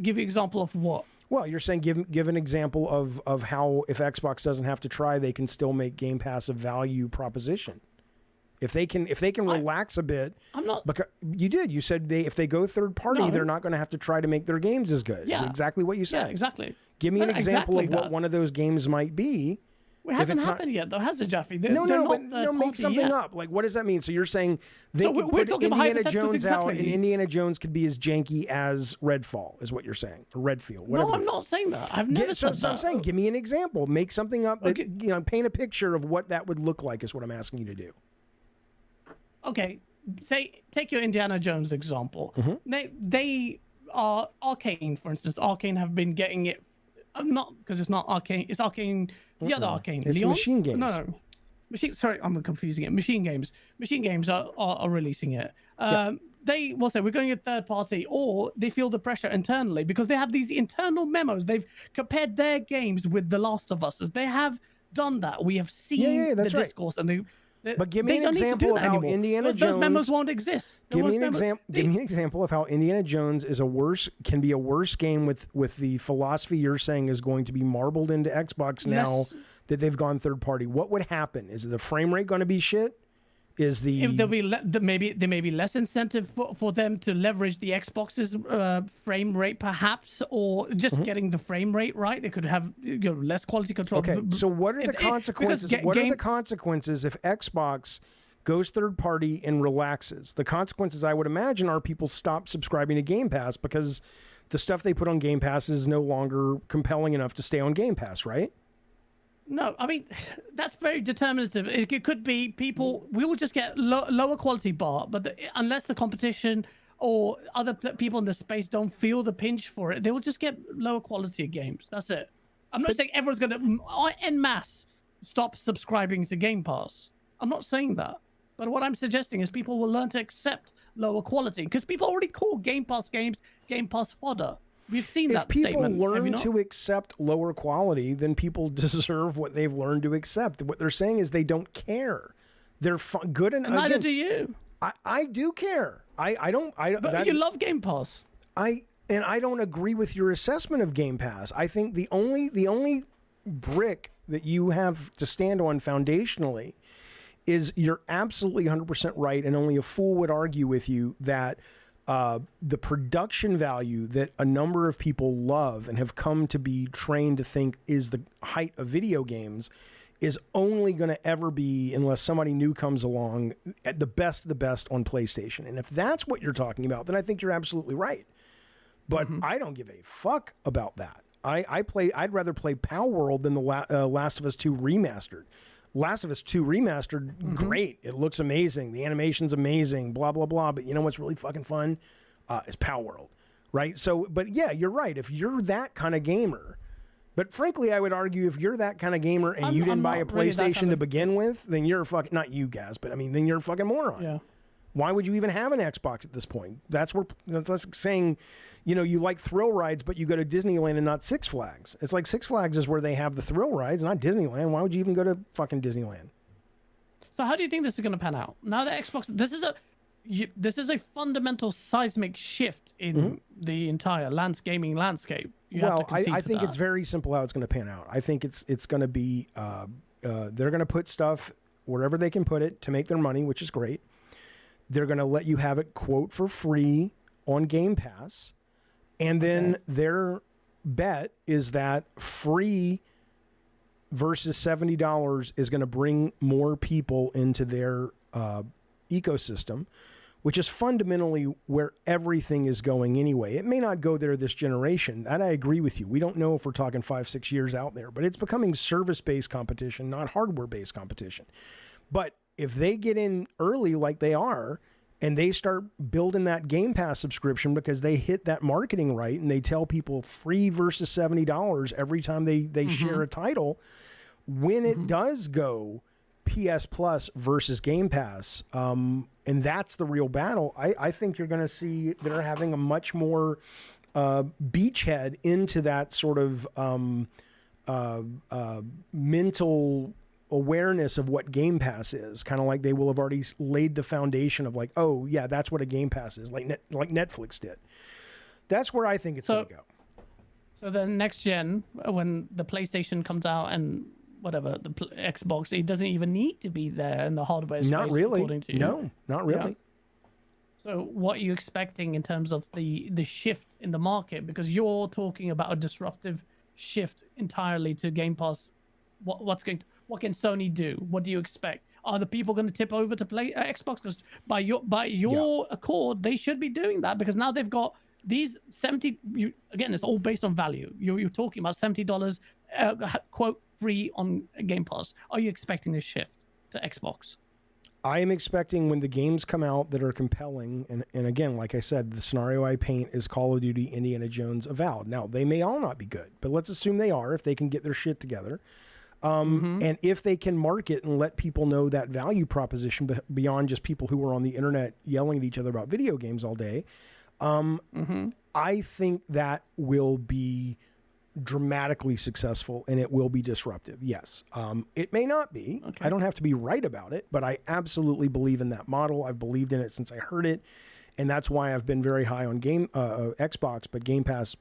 Give you example of what? Well, you're saying give an example of how if Xbox doesn't have to try, they can still make Game Pass a value proposition. If they can relax a bit. I'm not. Because you did. You said if they go third party, No. they're not going to have to try to make their games as good. Yeah. Is exactly what you said. Yeah, exactly. Give me an But example exactly of what that. one of those games might be. It hasn't happened yet, though, has it, Jaffe? No, make something up. Like, what does that mean? So you're saying they So could we're put talking about Indiana hypotheticals Jones out, and exactly. Indiana Jones could be as janky as Redfall, is what you're saying, or Redfield. Whatever. No, I'm not saying that. I've never So said that. I'm saying, give me an example. Make something up. That, Okay. paint a picture of what that would look like. Is what I'm asking you to do. Okay, take your Indiana Jones example. Mm-hmm. They are Arcane, for instance. Arcane have been getting it. Not because it's not Arcane. It's Arcane. The other Arcane. It's Leon? Machine Games. No. Machine. Sorry, I'm confusing it. Machine Games. Machine Games are releasing it. They will say we're going a third party, or they feel the pressure internally because they have these internal memos. They've compared their games with The Last of Us. They have done that. We have seen the that's right. discourse, and But give me they an don't need to example do of that how anymore. Indiana Those Jones. memos won't exist. Give me an example of how Indiana Jones can be a worse game with the philosophy you're saying is going to be marbled into Xbox now that they've gone third party. What would happen? Is the frame rate going to be shit? Is the If there'll be there may be less incentive for them to leverage the Xbox's frame rate, perhaps, or just getting the frame rate right. They could have less quality control. Okay, so what are the consequences? What are the consequences if Xbox goes third party and relaxes? The consequences, I would imagine, are people stop subscribing to Game Pass because the stuff they put on Game Pass is no longer compelling enough to stay on Game Pass, right? No, I mean, that's very determinative. It could be people, we will just get lower quality bar, but unless the competition or other people in the space don't feel the pinch for it, they will just get lower quality games. That's it. I'm not saying everyone's going to, en masse, stop subscribing to Game Pass. I'm not saying that. But what I'm suggesting is people will learn to accept lower quality because people already call Game Pass games Game Pass fodder. We've seen that statement. If people learn to accept lower quality, then people deserve what they've learned to accept. What they're saying is they don't care. They're good and neither do you. I do care. I don't. But you love Game Pass. I don't agree with your assessment of Game Pass. I think the only brick that you have to stand on foundationally is you're absolutely 100% right, and only a fool would argue with you that the production value that a number of people love and have come to be trained to think is the height of video games is only going to ever be, unless somebody new comes along, at the best of the best on PlayStation. And if that's what you're talking about, then I think you're absolutely right. But I don't give a fuck about that. I'd rather play Palworld than the Last of Us 2 Remastered. Last of Us 2 Remastered, great. It looks amazing. The animation's amazing, blah, blah, blah. But you know what's really fucking fun? Is Palworld, right? So, but yeah, you're right. If you're that kind of gamer, but frankly, I would argue if you're that kind of gamer and you didn't buy a PlayStation to begin with, then you're a fucking, not you guys, but I mean, then you're a fucking moron. Yeah. Why would you even have an Xbox at this point? That's like saying, you like thrill rides, but you go to Disneyland and not Six Flags. It's like Six Flags is where they have the thrill rides, not Disneyland. Why would you even go to fucking Disneyland? So how do you think this is going to pan out? Now that Xbox, this is a fundamental seismic shift in the entire gaming landscape. I think it's very simple how it's going to pan out. I think it's going to be they're going to put stuff wherever they can put it to make their money, which is great. They're going to let you have it, quote, for free on Game Pass. And then their bet is that free versus $70 is going to bring more people into their ecosystem, which is fundamentally where everything is going anyway. It may not go there this generation, and I agree with you. We don't know if we're talking 5-6 years out there, but it's becoming service-based competition, not hardware-based competition. But if they get in early like they are, and they start building that Game Pass subscription because they hit that marketing right, and they tell people free versus $70 every time they share a title. When it does go PS Plus versus Game Pass, and that's the real battle, I think you're going to see they're having a much more beachhead into that sort of mental awareness of what Game Pass is. Kind of like they will have already laid the foundation of like, oh yeah, that's what a Game Pass is, like Netflix did. That's where I think it's going to go. So the next gen, when the PlayStation comes out and whatever, the Xbox, it doesn't even need to be there in the hardware space. Not really. According to you. No, not really. Yeah. So what are you expecting in terms of the shift in the market? Because you're talking about a disruptive shift entirely to Game Pass. What can Sony do? What do you expect? Are the people going to tip over to play Xbox? Because by your accord, they should be doing that, because now they've got these 70. Again, it's all based on value. You're talking about $70, quote, free on Game Pass. Are you expecting a shift to Xbox? I am expecting when the games come out that are compelling, and again, like I said, the scenario I paint is Call of Duty, Indiana Jones, Avowed. Now, they may all not be good, but let's assume they are if they can get their shit together. And if they can market and let people know that value proposition beyond just people who are on the internet yelling at each other about video games all day, I think that will be dramatically successful, and it will be disruptive. Yes. It may not be. Okay. I don't have to be right about it, but I absolutely believe in that model. I've believed in it since I heard it, and that's why I've been very high on Xbox, but Game Pass,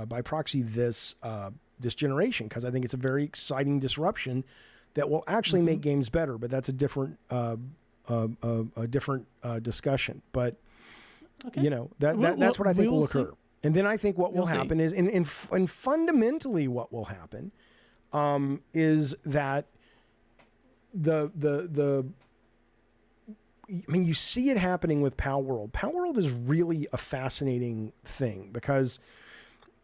by proxy this generation, because I think it's a very exciting disruption that will actually make games better. But that's a different discussion. But that's what I think will occur. And then I think what will happen is, and fundamentally what will happen is that you see it happening with Pal World. Pal World is really a fascinating thing because,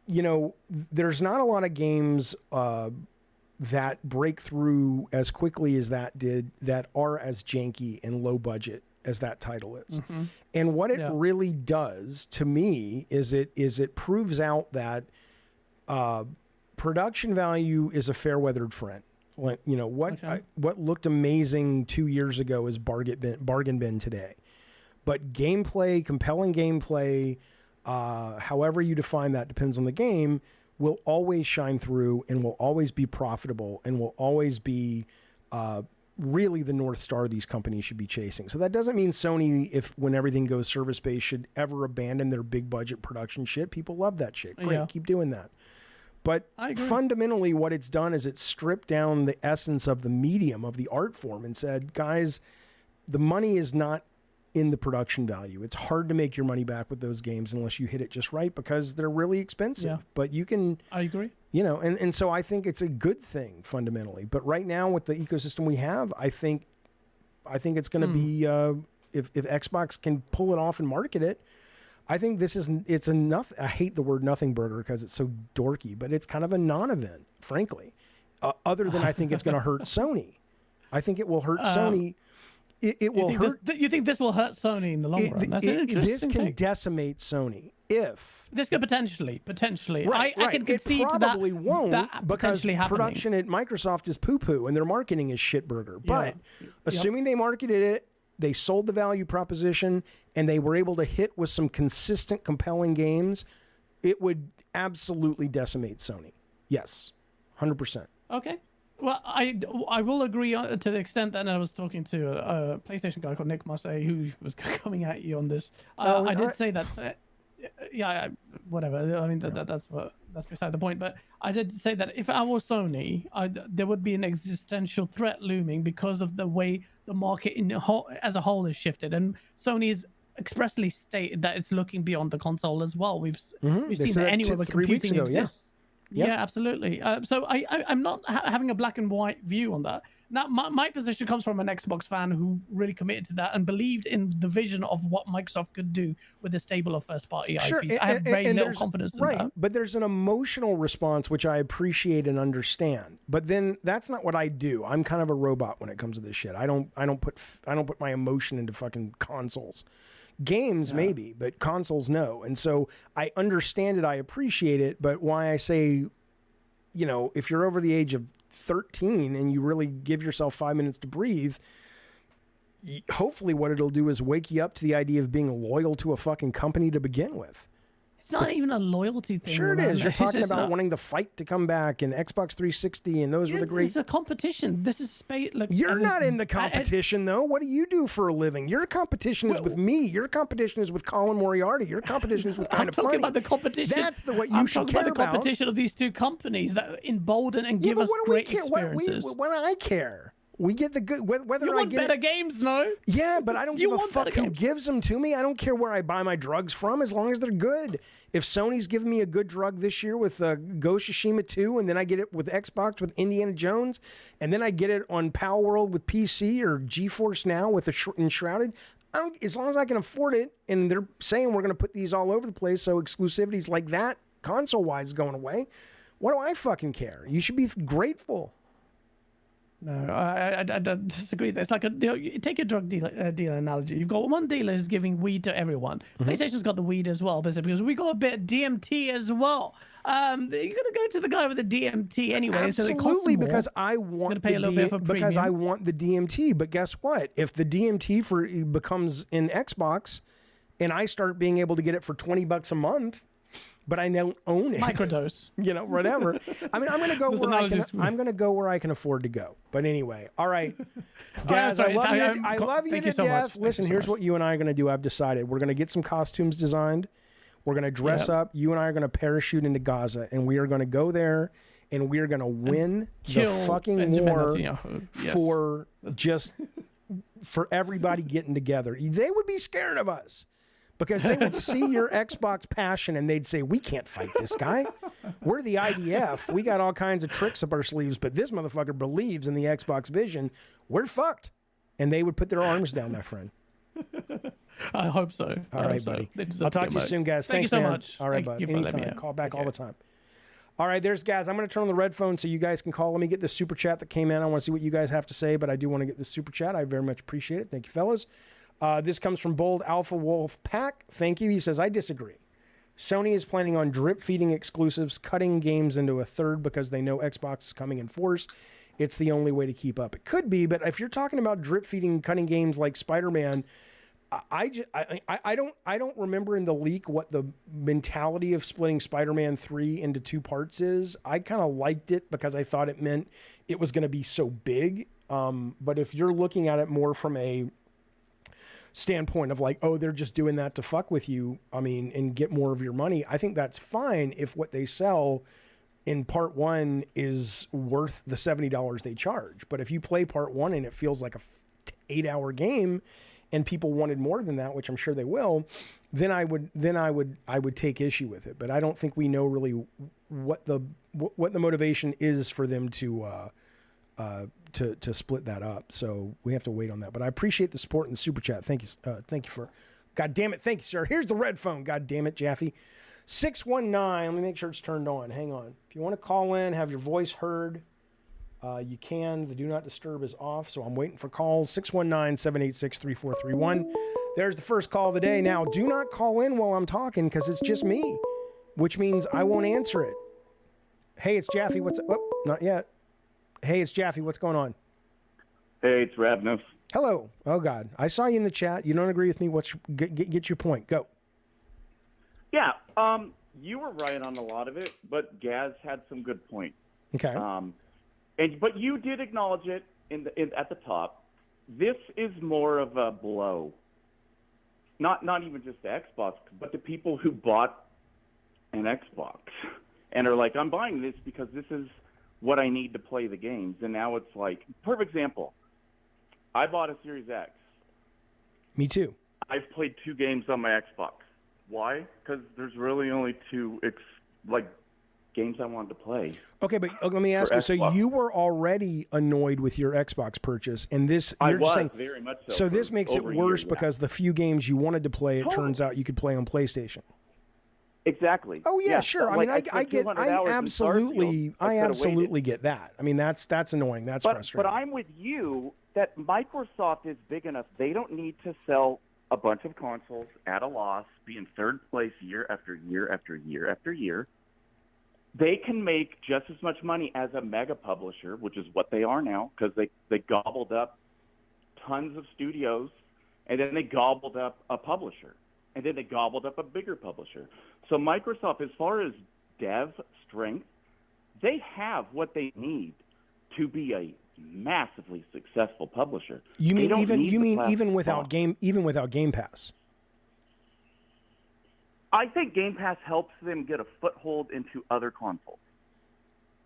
there's not a lot of games that break through as quickly as that did, that are as janky and low budget as that title is. And what it really does to me is it proves out that production value is a fair weathered friend. What looked amazing 2 years ago is bargain bin today. But gameplay, compelling gameplay, however you define that depends on the game, will always shine through and will always be profitable and will always be really the North Star these companies should be chasing. So that doesn't mean Sony, when everything goes service-based, should ever abandon their big budget production shit. People love that shit. Great, keep doing that. But fundamentally what it's done is it's stripped down the essence of the medium, of the art form, and said, guys, the money is not in the production value. It's hard to make your money back with those games unless you hit it just right, because they're really expensive. Yeah. But you can... I agree. And so I think it's a good thing fundamentally. But right now with the ecosystem we have, I think it's going to be if Xbox can pull it off and market it. I think it's a nothing. I hate the word nothing burger because it's so dorky, but it's kind of a non-event, frankly. Other than I think it's going to hurt Sony. I think it will hurt Sony. It will hurt. You think this will hurt Sony in the long run? That's an interesting This can decimate Sony if this could potentially. Right, I can concede it probably to that. Won't that because happening. Production at Microsoft is poo-poo and their marketing is shitburger. But assuming they marketed it, they sold the value proposition, and they were able to hit with some consistent, compelling games, it would absolutely decimate Sony. Yes, 100%. Okay. Well, I will agree to the extent that I was talking to a PlayStation guy called Nick Massey who was coming at you on this. I did say that, whatever. I mean, that's beside the point. But I did say that if I were Sony, there would be an existential threat looming because of the way the market as a whole has shifted. And Sony's expressly stated that it's looking beyond the console as well. We've seen that anywhere where computing exists. Yeah. Yeah, absolutely. So I'm not having a black and white view on that. Now, my position comes from an Xbox fan who really committed to that and believed in the vision of what Microsoft could do with a stable of first-party Sure, IPs. I have very little there's confidence in right, that. but there's an emotional response which I appreciate and understand. But then that's not what I do. I'm kind of a robot when it comes to this shit. I don't put my emotion into fucking consoles. Games maybe, but consoles no. And so I understand it, I appreciate it, but why I say, you know, if you're over the age of 13 and you really give yourself 5 minutes to breathe, hopefully what it'll do is wake you up to the idea of being loyal to a fucking company to begin with. It's not even a loyalty thing. Sure it man. is. You're It's talking just about wanting the fight to come back and Xbox 360 and those were the great... It's a competition. This is space. Like, You're not in the competition, though. What do you do for a living? Your competition is with me. Your competition is with Colin Moriarty. Your competition is with Kind of Funny. I'm talking about the competition. That's what you should care about. The competition of these two companies that embolden and give us great experiences. What do I care? We get the good. Whether you I want get better games, no? Yeah, but I don't give a fuck who games. gives them to me. I don't care where I buy my drugs from, as long as they're good. If Sony's giving me a good drug this year with Ghost of Tsushima 2, and then I get it with Xbox with Indiana Jones, and then I get it on Pal World with PC or GeForce Now with Enshrouded, as long as I can afford it, and they're saying we're going to put these all over the place, so exclusivities like that, console-wise, going away, what do I fucking care? You should be grateful. No, I disagree. It's like take a drug dealer analogy. You've got one dealer who's giving weed to everyone. PlayStation's got the weed as well, because we got a bit of DMT as well. You're gonna go to the guy with the DMT anyway. Absolutely, so because I want pay a little bit for because I premium. want the DMT. But guess what? If the DMT becomes in Xbox, and I start being able to get it for $20 a month, but I don't own it. Microdose. You know, whatever. I mean, I'm going to go where I'm going to go where I can afford to go. But anyway, all right, guys, I love you to death. Listen, here's what you and I are going to do. I've decided we're going to get some costumes designed. We're going to dress up. You and I are going to parachute into Gaza, and we are going to go there, and we are going to win the fucking war for for everybody getting together. They would be scared of us. Because they would see your Xbox passion and they'd say, we can't fight this guy. We're the IDF. We got all kinds of tricks up our sleeves, but this motherfucker believes in the Xbox vision. We're fucked. And they would put their arms down, my friend. I hope so. All right, buddy. I'll talk to you soon, guys. Thank Thanks, you so man. much. All right, Thank bud. you for letting Anytime. me Call back all the time. All right, there's guys. I'm going to turn on the red phone so you guys can call. Let me get the super chat that came in. I want to see what you guys have to say, but I do want to get the super chat. I very much appreciate it. Thank you, fellas. This comes from Bold Alpha Wolf Pack. Thank you. He says, I disagree. Sony is planning on drip-feeding exclusives, cutting games into a third because they know Xbox is coming in force. It's the only way to keep up. It could be, but if you're talking about drip-feeding, cutting games like Spider-Man, I don't remember in the leak what the mentality of splitting Spider-Man 3 into two parts is. I kind of liked it because I thought it meant it was going to be so big. But if you're looking at it more from a standpoint of like, oh, they're just doing that to fuck with you, I mean, and get more of your money, I think that's fine if what they sell in part one is worth the $70 they charge. But if you play part one and it feels like a 8-hour game and people wanted more than that, which I'm sure they will, then I would take issue with it. But I don't think we know really what the motivation is for them to split that up. So we have to wait on that. But I appreciate the support and the super chat. Thank you. Thank you for, God damn it. Thank you, sir. Here's the red phone. God damn it, Jaffe. 619. Let me make sure it's turned on. Hang on. If you want to call in, have your voice heard, you can. The do not disturb is off. So I'm waiting for calls. 619-786-3431. There's the first call of the day. Now, do not call in while I'm talking because it's just me, which means I won't answer it. Hey, it's Jaffe. What's up? Oh, not yet. Hey, it's Jaffe. What's going on? Hey, it's Ravnos. Hello. Oh, God. I saw you in the chat. You don't agree with me. Get your point. Go. Yeah, you were right on a lot of it, but Gaz had some good points. Okay. But you did acknowledge it at the top. This is more of a blow. Not even just the Xbox, but the people who bought an Xbox and are like, I'm buying this because this is what I need to play the games. And now it's like, perfect example. I bought a Series X. Me too. I've played 2 games on my Xbox. Why? Because there's really only 2 games I wanted to play. Okay, but let me ask you. So Xbox. you were already annoyed with your Xbox purchase, and this I you're just was saying. very much so. So for this makes it over a worse year, yeah. because the few games you wanted to play, it Totally. turns out you could play on PlayStation. Exactly. Oh yeah, sure. I mean, I spent get, 200 I hours in absolutely, Starfield. I could've absolutely waited. get that. I mean, that's annoying. That's But frustrating. I'm with you that Microsoft is big enough. They don't need to sell a bunch of consoles at a loss, be in third place year after year after year after year. They can make just as much money as a mega publisher, which is what they are now, because they gobbled up tons of studios, and then they gobbled up a publisher, and then they gobbled up a bigger publisher. So Microsoft, as far as dev strength, they have what they need to be a massively successful publisher. You mean even even without Game Pass? I think Game Pass helps them get a foothold into other consoles.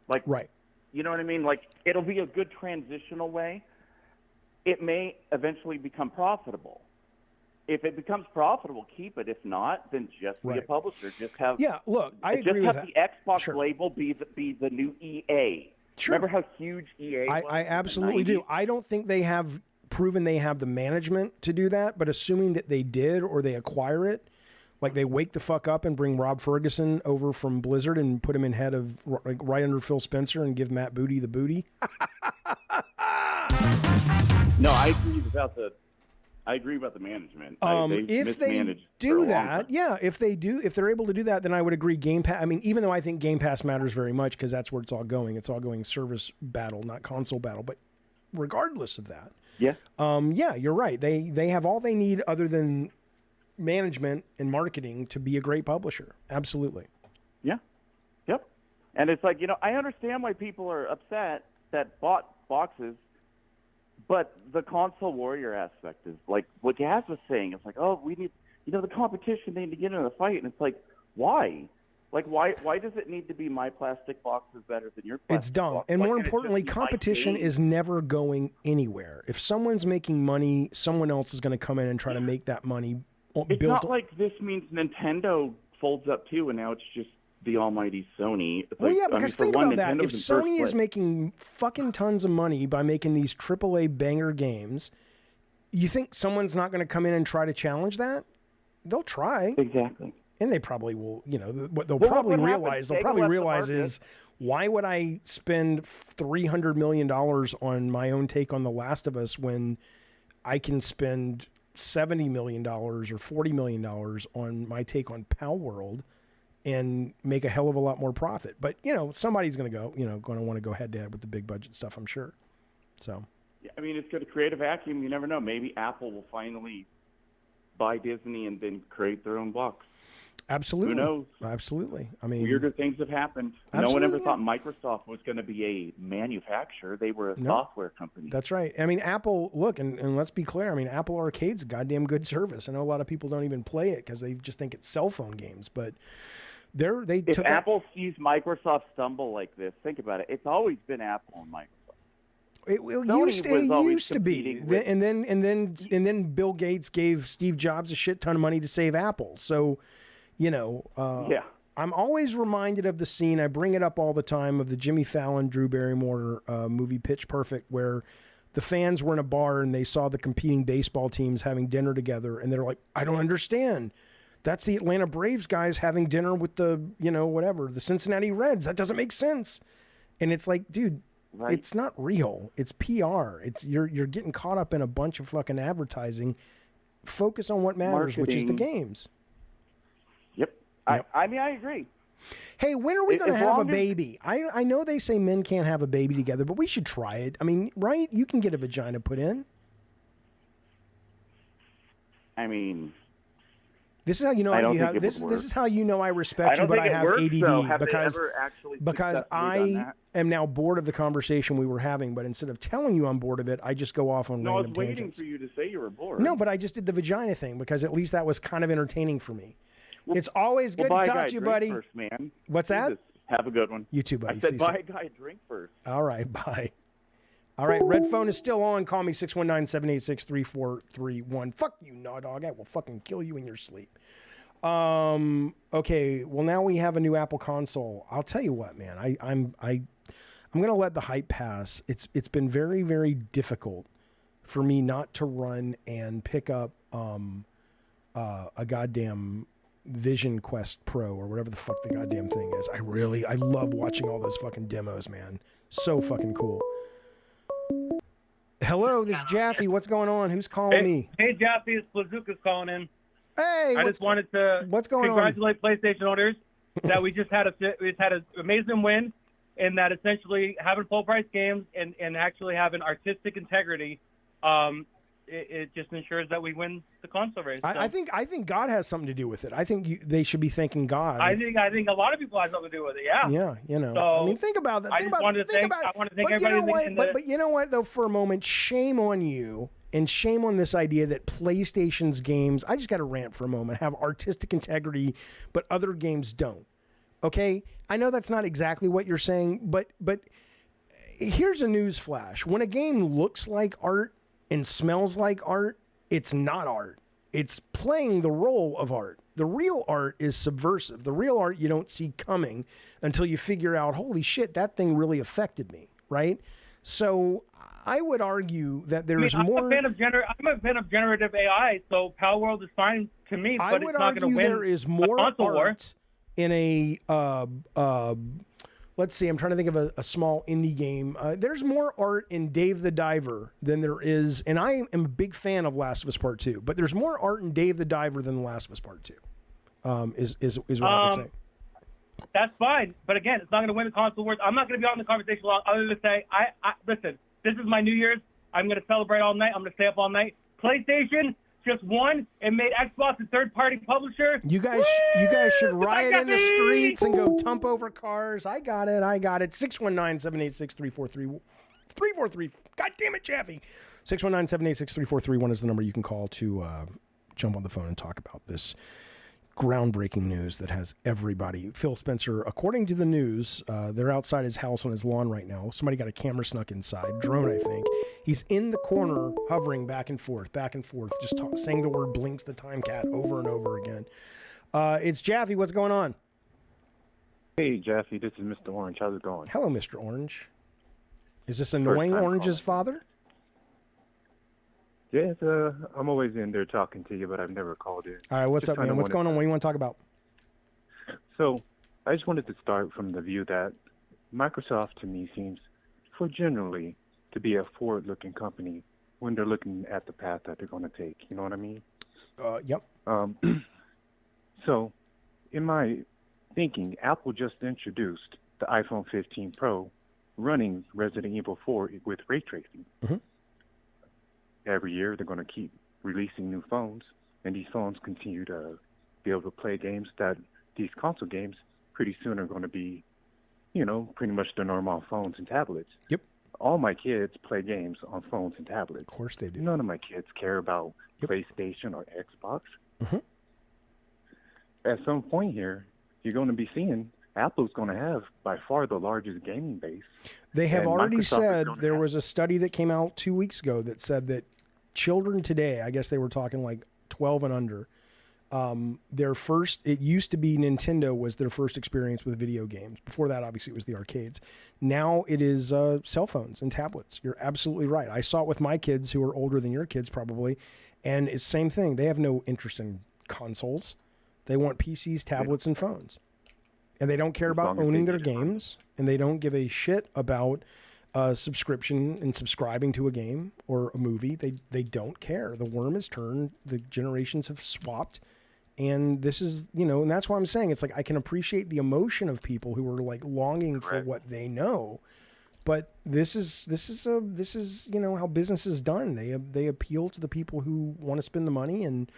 Like, Right. you know what I mean? Like, it'll be a good transitional way. It may eventually become profitable. If it becomes profitable, keep it. If not, then just be a Right. publisher. Just have Yeah. Look, I agree with just that. have the Xbox Sure. label be the new EA. Sure. Remember how huge EA was? I in the absolutely do. 90s? I don't think they have proven they have the management to do that, but assuming that they did or they acquire it, like they wake the fuck up and bring Rob Ferguson over from Blizzard and put him in head of like right under Phil Spencer and give Matt Booty the booty. No, I agree about the management. If they mismanaged for a do long that, time. yeah, if they're able to do that, then I would agree. Game Pass. I mean, even though I think Game Pass matters very much because that's where it's all going. It's all going service battle, not console battle. But regardless of that, Yeah. yeah, you're right. They have all they need other than management and marketing to be a great publisher. Absolutely. Yeah. Yep. And it's like, I understand why people are upset that bought boxes, but the console warrior aspect is like what Jazz was saying. It's like, oh, we need, the competition, they need to get in a fight. And it's like, why? Like, why does it need to be my plastic box is better than your plastic It's dumb. box? And Why more can't it just importantly, be my competition game? is never going anywhere. If someone's making money, someone else is going to come in and try to make that money. It's not like this means Nintendo folds up too, and now it's just the almighty Sony. It's Well, like, yeah, because for think one, about that. If Nintendo's in first Sony is place. making fucking tons of money by making these AAA banger games, you think someone's not going to come in and try to challenge that? They'll try, Exactly. and they probably will. What they'll Well, probably what happened? realize, they'll Sega probably left the realize market. is, why would I spend $300 million on my own take on The Last of Us when I can spend $70 million or $40 million on my take on Pal World and make a hell of a lot more profit? But, somebody's going to go, going to want to go head to head with the big budget stuff, I'm sure. So, Yeah, I mean, it's going to create a vacuum. You never know. Maybe Apple will finally buy Disney and then create their own box. absolutely. Who knows? Absolutely. I mean, Weirder things have happened. No one ever Absolutely. thought Microsoft was going to be a manufacturer. They were a No. software company. that's right. I mean, Apple, look, and let's be clear. I mean, Apple Arcade's a goddamn good service. I know a lot of people don't even play it because they just think it's cell phone games, but they If took Apple sees Microsoft stumble like this, think about it. It's always been Apple and Microsoft. It Sony used, was it always used to be, competing with- and then Bill Gates gave Steve Jobs a shit ton of money to save Apple. So, Yeah. I'm always reminded of the scene. I bring it up all the time of the Jimmy Fallon, Drew Barrymore movie Pitch Perfect, where the fans were in a bar and they saw the competing baseball teams having dinner together, and they're like, "I don't understand. That's the Atlanta Braves guys having dinner with the the Cincinnati Reds. That doesn't make sense." And it's like, dude. Right. It's not real. It's PR. It's you're getting caught up in a bunch of fucking advertising. Focus on what matters, which is the Marketing. games. Yep. Yep. I mean, I agree. Hey, when are we As going to have a long as- baby? I know they say men can't have a baby together, but we should try it. I mean, right? You can get a vagina put in. I mean, This is how you know I don't you think have it this. would This work. is how you know I I respect you, don't but think I it have works, ADD though. Have because they ever actually because successfully done I that? am now bored of the conversation we were having. But instead of telling you I'm bored of it, I just go off on No, I was random waiting tangents. for you to say you were bored. No, but I just did the vagina thing because at least that was kind of entertaining for me. It's always good Well, buy to a talk guy to you, a drink buddy. First, man. What's that? Jesus. Have a good one. You too, buddy. I See said you buy soon. a guy a drink first. All right, bye. All right, red phone is still on. Call me 619-786-3431. Fuck you, Naw Dog. I will fucking kill you in your sleep. Okay, well now we have a new Apple console. I'll tell you what, man. I'm gonna let the hype pass. It's been very, very difficult for me not to run and pick up a goddamn Vision Quest Pro or whatever the fuck the goddamn thing is. I love watching all those fucking demos, man. So fucking cool. Hello, this is Jaffe. What's going on? Who's calling me? Hey, Jaffe, it's Blazuka's calling in. Hey, I just wanted to congratulate PlayStation owners that we just had an amazing win, and that essentially having full price games and actually having artistic integrity, it just ensures that we win the console race. So, I think God has something to do with it. I think they should be thanking God. I think a lot of people have something to do with it. Yeah. Yeah, you know. So, I mean, think about that. I want to thank everybody. But you know what, though, for a moment, shame on you. And shame on this idea that PlayStation's games, I just got to rant for a moment, have artistic integrity, but other games don't. Okay? I know that's not exactly what you're saying, but here's a news flash. When a game looks like art and smells like art, it's not art. It's playing the role of art. The real art is subversive. The real art you don't see coming until you figure out, holy shit, that thing really affected me, right? So I would argue that there's more. I'm a fan of generative AI, so Pal World is fine to me. But it's not going to win. There is more art in a. Let's see. I'm trying to think of a small indie game. There's more art in Dave the Diver than there is, and I am a big fan of Last of Us Part 2. But there's more art in Dave the Diver than The Last of Us Part 2. Is what I would say. That's fine, but again, it's not going to win the console awards. I'm not going to be on the conversation long, other than to say, listen. This is my New Year's. I'm going to celebrate all night. I'm going to stay up all night. PlayStation just won and made Xbox a third-party publisher. You guys should riot in the streets and go tump over cars. I got it. 619-786-3433. God damn it, Jaffe. 619-786-3431 is the number you can call to jump on the phone and talk about this groundbreaking news that has everybody. Phil Spencer, according to the news, they're outside his house on his lawn right now. Somebody got a camera snuck inside. Drone, I think. He's in the corner, hovering back and forth, just saying the word Blinks the Time Cat over and over again. It's Jaffe. What's going on? Hey, Jaffe. This is Mr. Orange. How's it going? Hello, Mr. Orange. Is this annoying Orange's father? Yes, I'm always in there talking to you, but I've never called in. All right, what's up, man? What's going on? What do you want to talk about? So, I just wanted to start from the view that Microsoft, to me, seems for generally to be a forward-looking company when they're looking at the path that they're going to take. You know what I mean? Yep. So, in my thinking, Apple just introduced the iPhone 15 Pro running Resident Evil 4 with ray tracing. Mm-hmm. Every year, they're going to keep releasing new phones, and these phones continue to be able to play games that these console games pretty soon are going to be, pretty much the normal phones and tablets. Yep. All my kids play games on phones and tablets. Of course they do. None of my kids care about PlayStation or Xbox. Mm-hmm. At some point here, you're going to be seeing Apple's going to have by far the largest gaming base. They have already said, there was a study that came out 2 weeks ago that said that children today, I guess they were talking like 12 and under, it used to be Nintendo was their first experience with video games. Before that, obviously, it was the arcades. Now it is cell phones and tablets. You're absolutely right. I saw it with my kids who are older than your kids probably, and it's the same thing. They have no interest in consoles. They want PCs, tablets, and phones. And they don't care about owning their games, and they don't give a shit about subscription and subscribing to a game or a movie. They don't care. The worm has turned. The generations have swapped. And this is, and that's why I'm saying it's like I can appreciate the emotion of people who are like longing for what they know. But this is how business is done. They appeal to the people who want to spend the money, and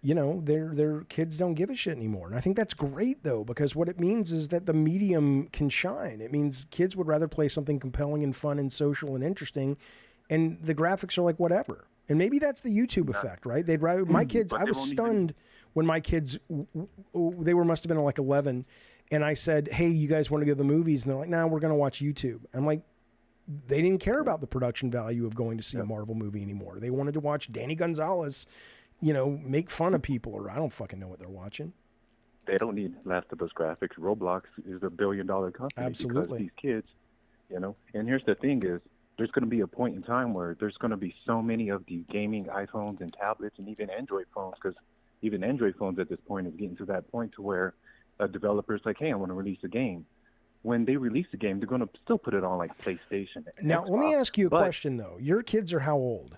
their kids don't give a shit anymore. And I think that's great, though, because what it means is that the medium can shine. It means kids would rather play something compelling and fun and social and interesting, and the graphics are like whatever. And maybe that's the YouTube effect, right? They'd rather my kids. I was stunned when my kids must have been like 11, and I said, "Hey, you guys want to go to the movies?" And they're like, "No, we're going to watch YouTube." I'm like, they didn't care about the production value of going to see a Marvel movie anymore. They wanted to watch Danny Gonzalez make fun of people, or I don't fucking know what they're watching. They don't need Last of Us graphics. Roblox is a billion-dollar company. Absolutely. Because these kids, and here's the thing is, there's going to be a point in time where there's going to be so many of the gaming iPhones and tablets and even Android phones, because even Android phones at this point is getting to that point to where a developer's like, hey, I want to release a game. When they release a game, they're going to still put it on like PlayStation. Now, Xbox. let me ask you a question, though. Your kids are how old?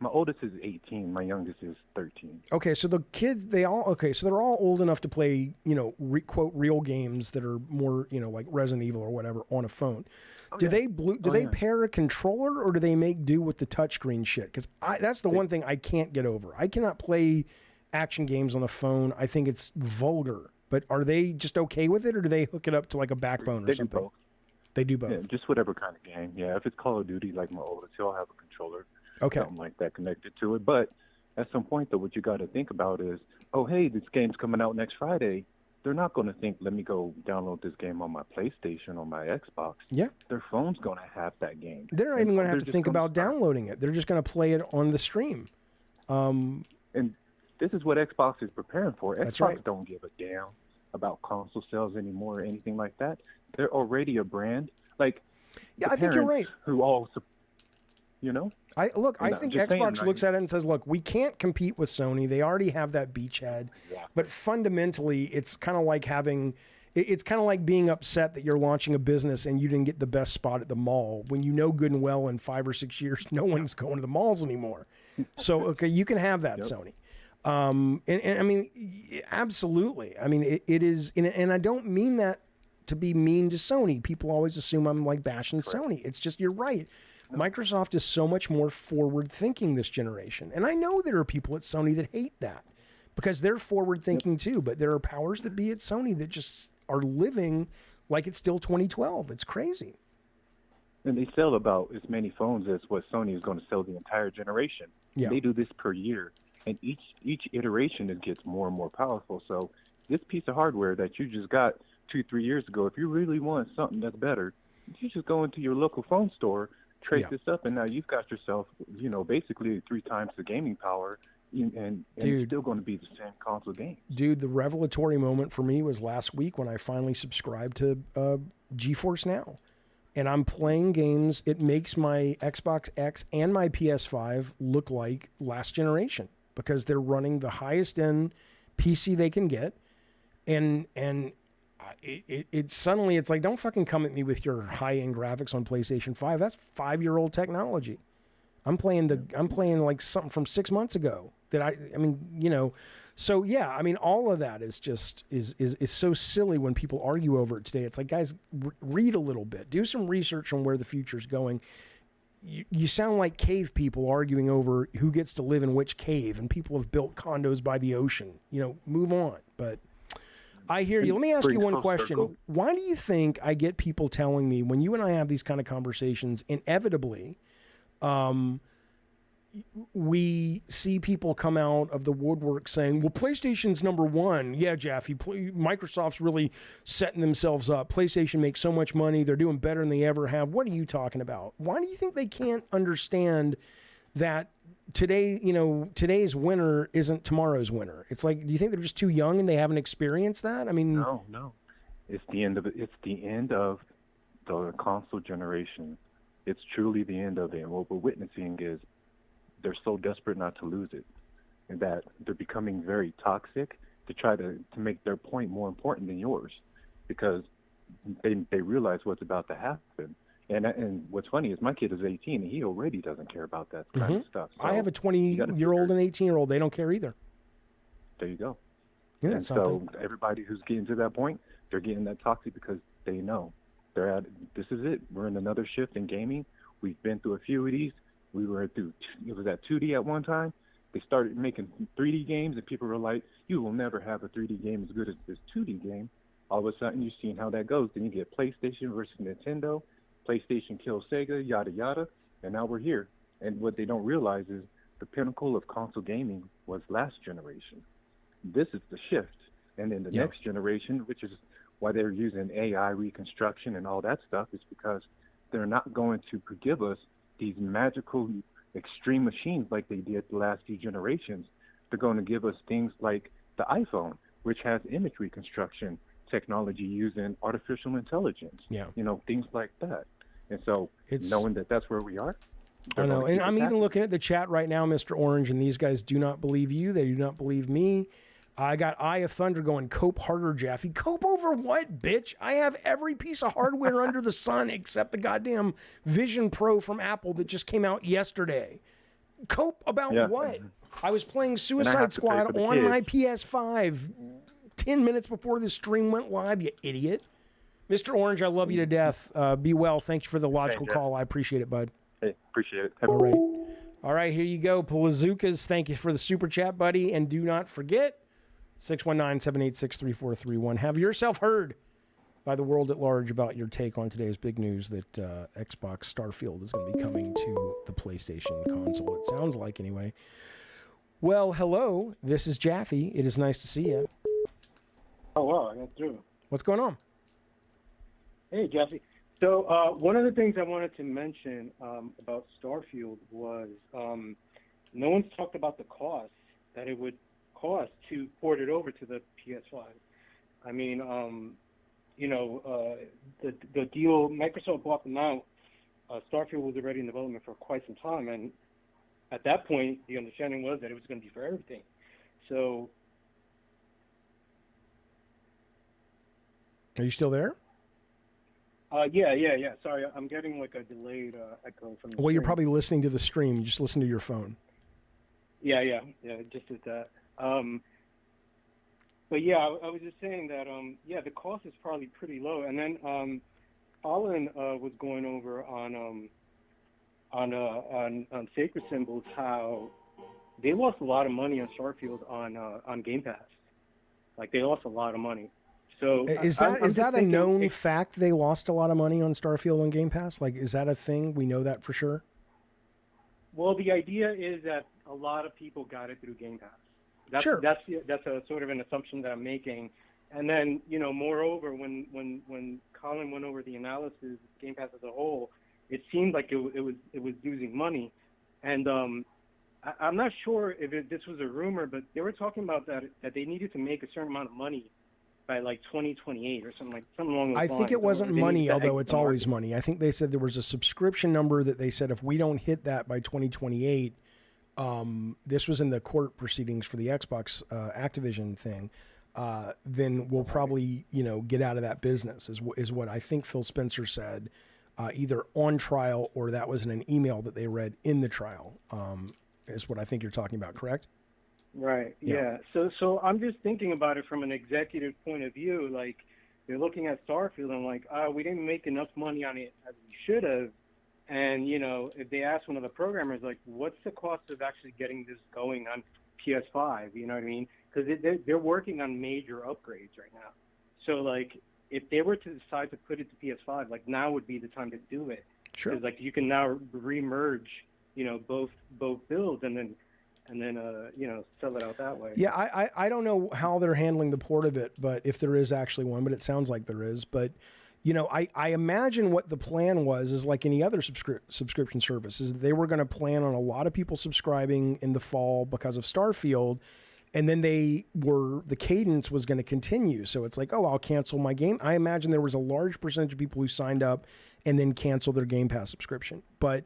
My oldest is 18. My youngest is 13. Okay, so the kids, they're all old enough to play, quote, real games that are more, like Resident Evil or whatever on a phone. Do they pair a controller, or do they make do with the touchscreen shit? Because that's the one thing I can't get over. I cannot play action games on the phone. I think it's vulgar. But are they just okay with it, or do they hook it up to like a backbone or something? Do both. They do both. Yeah, just whatever kind of game. Yeah, if it's Call of Duty, like my oldest, he'll have a controller. Okay. Something like that connected to it. But at some point, though, what you got to think about is, oh, hey, this game's coming out next Friday. They're not going to think, let me go download this game on my PlayStation or my Xbox. Yeah. Their phone's going to have that game. They're not even going to have to think about downloading it. They're just going to play it on the stream. And this is what Xbox is preparing for. That's Xbox right. don't give a damn about console sales anymore or anything like that. They're already a brand. Like, yeah, I think you're right. Who all, I think Xbox looks at it and says, look, we can't compete with Sony. They already have that beachhead. Exactly. But fundamentally, it's kind of like it's kind of like being upset that you're launching a business and you didn't get the best spot at the mall when you know good and well in 5 or 6 years, no one's going to the malls anymore. So, okay, you can have that, Sony. And I mean, absolutely. I mean, it is, and I don't mean that to be mean to Sony. People always assume I'm like bashing Sony. It's just, you're right. Microsoft is so much more forward thinking this generation. And I know there are people at Sony that hate that because they're forward thinking too, but there are powers that be at Sony that just are living like it's still 2012. It's crazy. And they sell about as many phones as what Sony is going to sell the entire generation. Yeah. They do this per year. And each iteration, it gets more and more powerful. So this piece of hardware that you just got 2-3 years ago, if you really want something that's better, you just go into your local phone store, trace this up, and now you've got yourself, basically 3 times the gaming power, and it's still going to be the same console game. Dude, the revelatory moment for me was last week when I finally subscribed to GeForce Now. And I'm playing games. It makes my Xbox X and my PS5 look like last generation because they're running the highest end PC they can get. And it suddenly, it's like, don't fucking come at me with your high-end graphics on PlayStation 5. That's 5-year-old technology. I'm playing like something from 6 months ago that I mean, so yeah, I mean, all of that is just is so silly when people argue over it today. It's like, guys, read a little bit, do some research on where the future's going. You sound like cave people arguing over who gets to live in which cave, and people have built condos by the ocean. Move on. But I hear you. Let me ask you one question. Why do you think I get people telling me when you and I have these kind of conversations, inevitably, we see people come out of the woodwork saying, well, PlayStation's number one. Yeah, Jaffe, Microsoft's really setting themselves up. PlayStation makes so much money. They're doing better than they ever have. What are you talking about? Why do you think they can't understand that today's winner isn't tomorrow's winner? It's like, do you think they're just too young and they haven't experienced that? I mean, no. It's the end of it. It's the end of the console generation. It's truly the end of it. And what we're witnessing is they're so desperate not to lose it, and that they're becoming very toxic to try to make their point more important than yours, because they realize what's about to happen. And what's funny is my kid is 18 and he already doesn't care about that kind of stuff. So I have a 20-year-old and 18-year-old. They don't care either. There you go. Yeah, and so everybody who's getting to that point, they're getting that toxic because they know this is it. We're in another shift in gaming. We've been through a few of these. We were it was at 2D at one time. They started making 3D games, and people were like, you will never have a 3D game as good as this 2D game. All of a sudden, you're seeing how that goes. Then you get PlayStation versus Nintendo. PlayStation kills Sega, yada, yada. And now we're here. And what they don't realize is the pinnacle of console gaming was last generation. This is the shift. And then the next generation, which is why they're using AI reconstruction and all that stuff, is because they're not going to give us these magical extreme machines like they did the last few generations. They're going to give us things like the iPhone, which has image reconstruction technology using artificial intelligence. Yeah. Things like that. And so knowing that that's where we are. I know. And I'm even looking at the chat right now, Mr. Orange, and these guys do not believe you. They do not believe me. I got Eye of Thunder going, cope harder, Jaffe. Cope over what, bitch? I have every piece of hardware under the sun except the goddamn Vision Pro from Apple that just came out yesterday. Cope about what? I was playing Suicide Squad on my PS5 10 minutes before this stream went live, you idiot. Mr. Orange, I love you to death. Be well. Thank you for the logical call. I appreciate it, bud. Hey, appreciate it. All right. All right, here you go. Palazookas, thank you for the super chat, buddy. And do not forget, 619-786-3431. Have yourself heard by the world at large about your take on today's big news that Xbox Starfield is going to be coming to the PlayStation console. It sounds like, anyway. Well, hello. This is Jaffe. It is nice to see you. Oh, wow. I got through. What's going on? Hey, Jaffe. So one of the things I wanted to mention about Starfield was no one's talked about the cost that it would cost to port it over to the PS5. I mean, the deal, Microsoft bought them out. Starfield was already in development for quite some time, and at that point, the understanding was that it was going to be for everything. So, are you still there? Yeah. Sorry, I'm getting like a delayed echo from the Well, you're stream. probably listening to the stream. Just listen to your phone. Yeah, just did that. But yeah, I was just saying that, the cost is probably pretty low. And then Colin was going over on Sacred Symbols how they lost a lot of money on Starfield on Game Pass. Like, they lost a lot of money. So is that a known fact? They lost a lot of money on Starfield on Game Pass. Like, is that a thing? We know that for sure. Well, the idea is that a lot of people got it through Game Pass. Sure. That's a sort of an assumption that I'm making. And then, moreover, when Colin went over the analysis of Game Pass as a whole, it seemed like it was losing money. And I'm not sure if this was a rumor, but they were talking about that they needed to make a certain amount of money by like 2028 or something along those lines. I think it wasn't money, although it's always money. I think they said there was a subscription number that they said if we don't hit that by 2028, this was in the court proceedings for the Xbox Activision thing, then we'll probably get out of that business. Is what I think Phil Spencer said, either on trial or that was in an email that they read in the trial. Is what I think you're talking about, correct? Right. Yeah. So I'm just thinking about it from an executive point of view. Like, they're looking at Starfield and like, we didn't make enough money on it as we should have. And if they ask one of the programmers, like, what's the cost of actually getting this going on PS5? You know what I mean? Because they're working on major upgrades right now. So like, if they were to decide to put it to PS5, like, now would be the time to do it. Sure. Because like, you can now remerge, both builds and then sell it out that way. Yeah, I don't know how they're handling the port of it, but if there is actually one, but it sounds like there is. But, I imagine what the plan was is like any other subscription service, is they were going to plan on a lot of people subscribing in the fall because of Starfield, and then the cadence was going to continue. So it's like, I'll cancel my game. I imagine there was a large percentage of people who signed up and then canceled their Game Pass subscription. But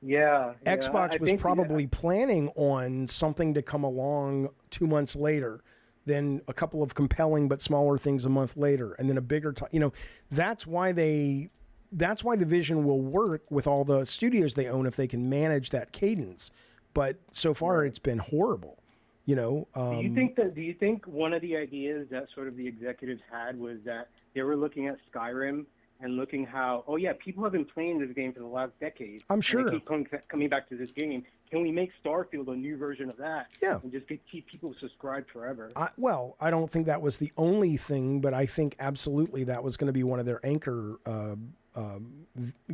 Xbox was probably planning on something to come along 2 months later, then a couple of compelling but smaller things a month later, and then a bigger that's why the vision will work with all the studios they own if they can manage that cadence. But so far it's been horrible. Do you think one of the ideas that sort of the executives had was that they were looking at Skyrim and looking how, people have been playing this game for the last decade. I'm sure. And they keep coming back to this game. Can we make Starfield a new version of that? Yeah. And just keep people subscribed forever? I don't think that was the only thing, but I think absolutely that was going to be one of their anchor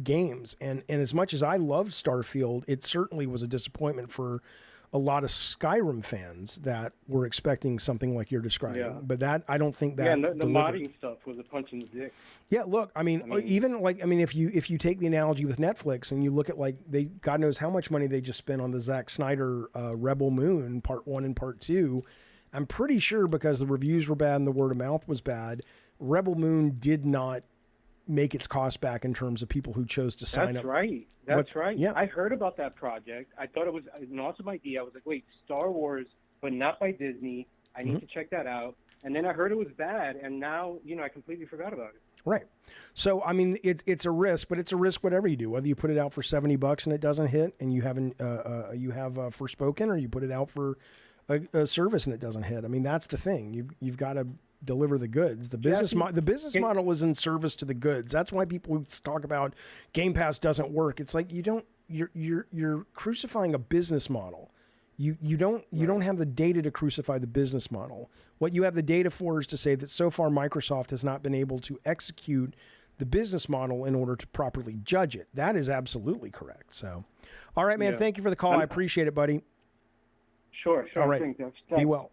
games. And as much as I loved Starfield, it certainly was a disappointment for a lot of Skyrim fans that were expecting something like you're describing. But that, I don't think that. Yeah, the modding stuff was a punch in the dick. Yeah, look, I mean, even like, I mean, if you take the analogy with Netflix and you look at like God knows how much money they just spent on the Zack Snyder Rebel Moon Part 1 and Part 2, I'm pretty sure because the reviews were bad and the word of mouth was bad, Rebel Moon did not make its cost back in terms of people who chose to sign up. That's right. Yeah. I heard about that project. I thought it was an awesome idea. I was like, wait, Star Wars, but not by Disney. I need to check that out. And then I heard it was bad, and now, I completely forgot about it. Right. So, I mean, it's a risk, but it's a risk whatever you do. Whether you put it out for $70 and it doesn't hit, and you have Forspoken, or you put it out for a service and it doesn't hit. I mean, that's the thing. You've got to deliver the goods. The business model is in service to the goods. That's why people talk about Game Pass doesn't work. It's like you're crucifying a business model. You don't have the data to crucify the business model. What you have the data for is to say that so far Microsoft has not been able to execute the business model in order to properly judge it. That is absolutely correct. So, all right, man. Thank you for the call. I appreciate it, buddy. Sure. All right. Be well.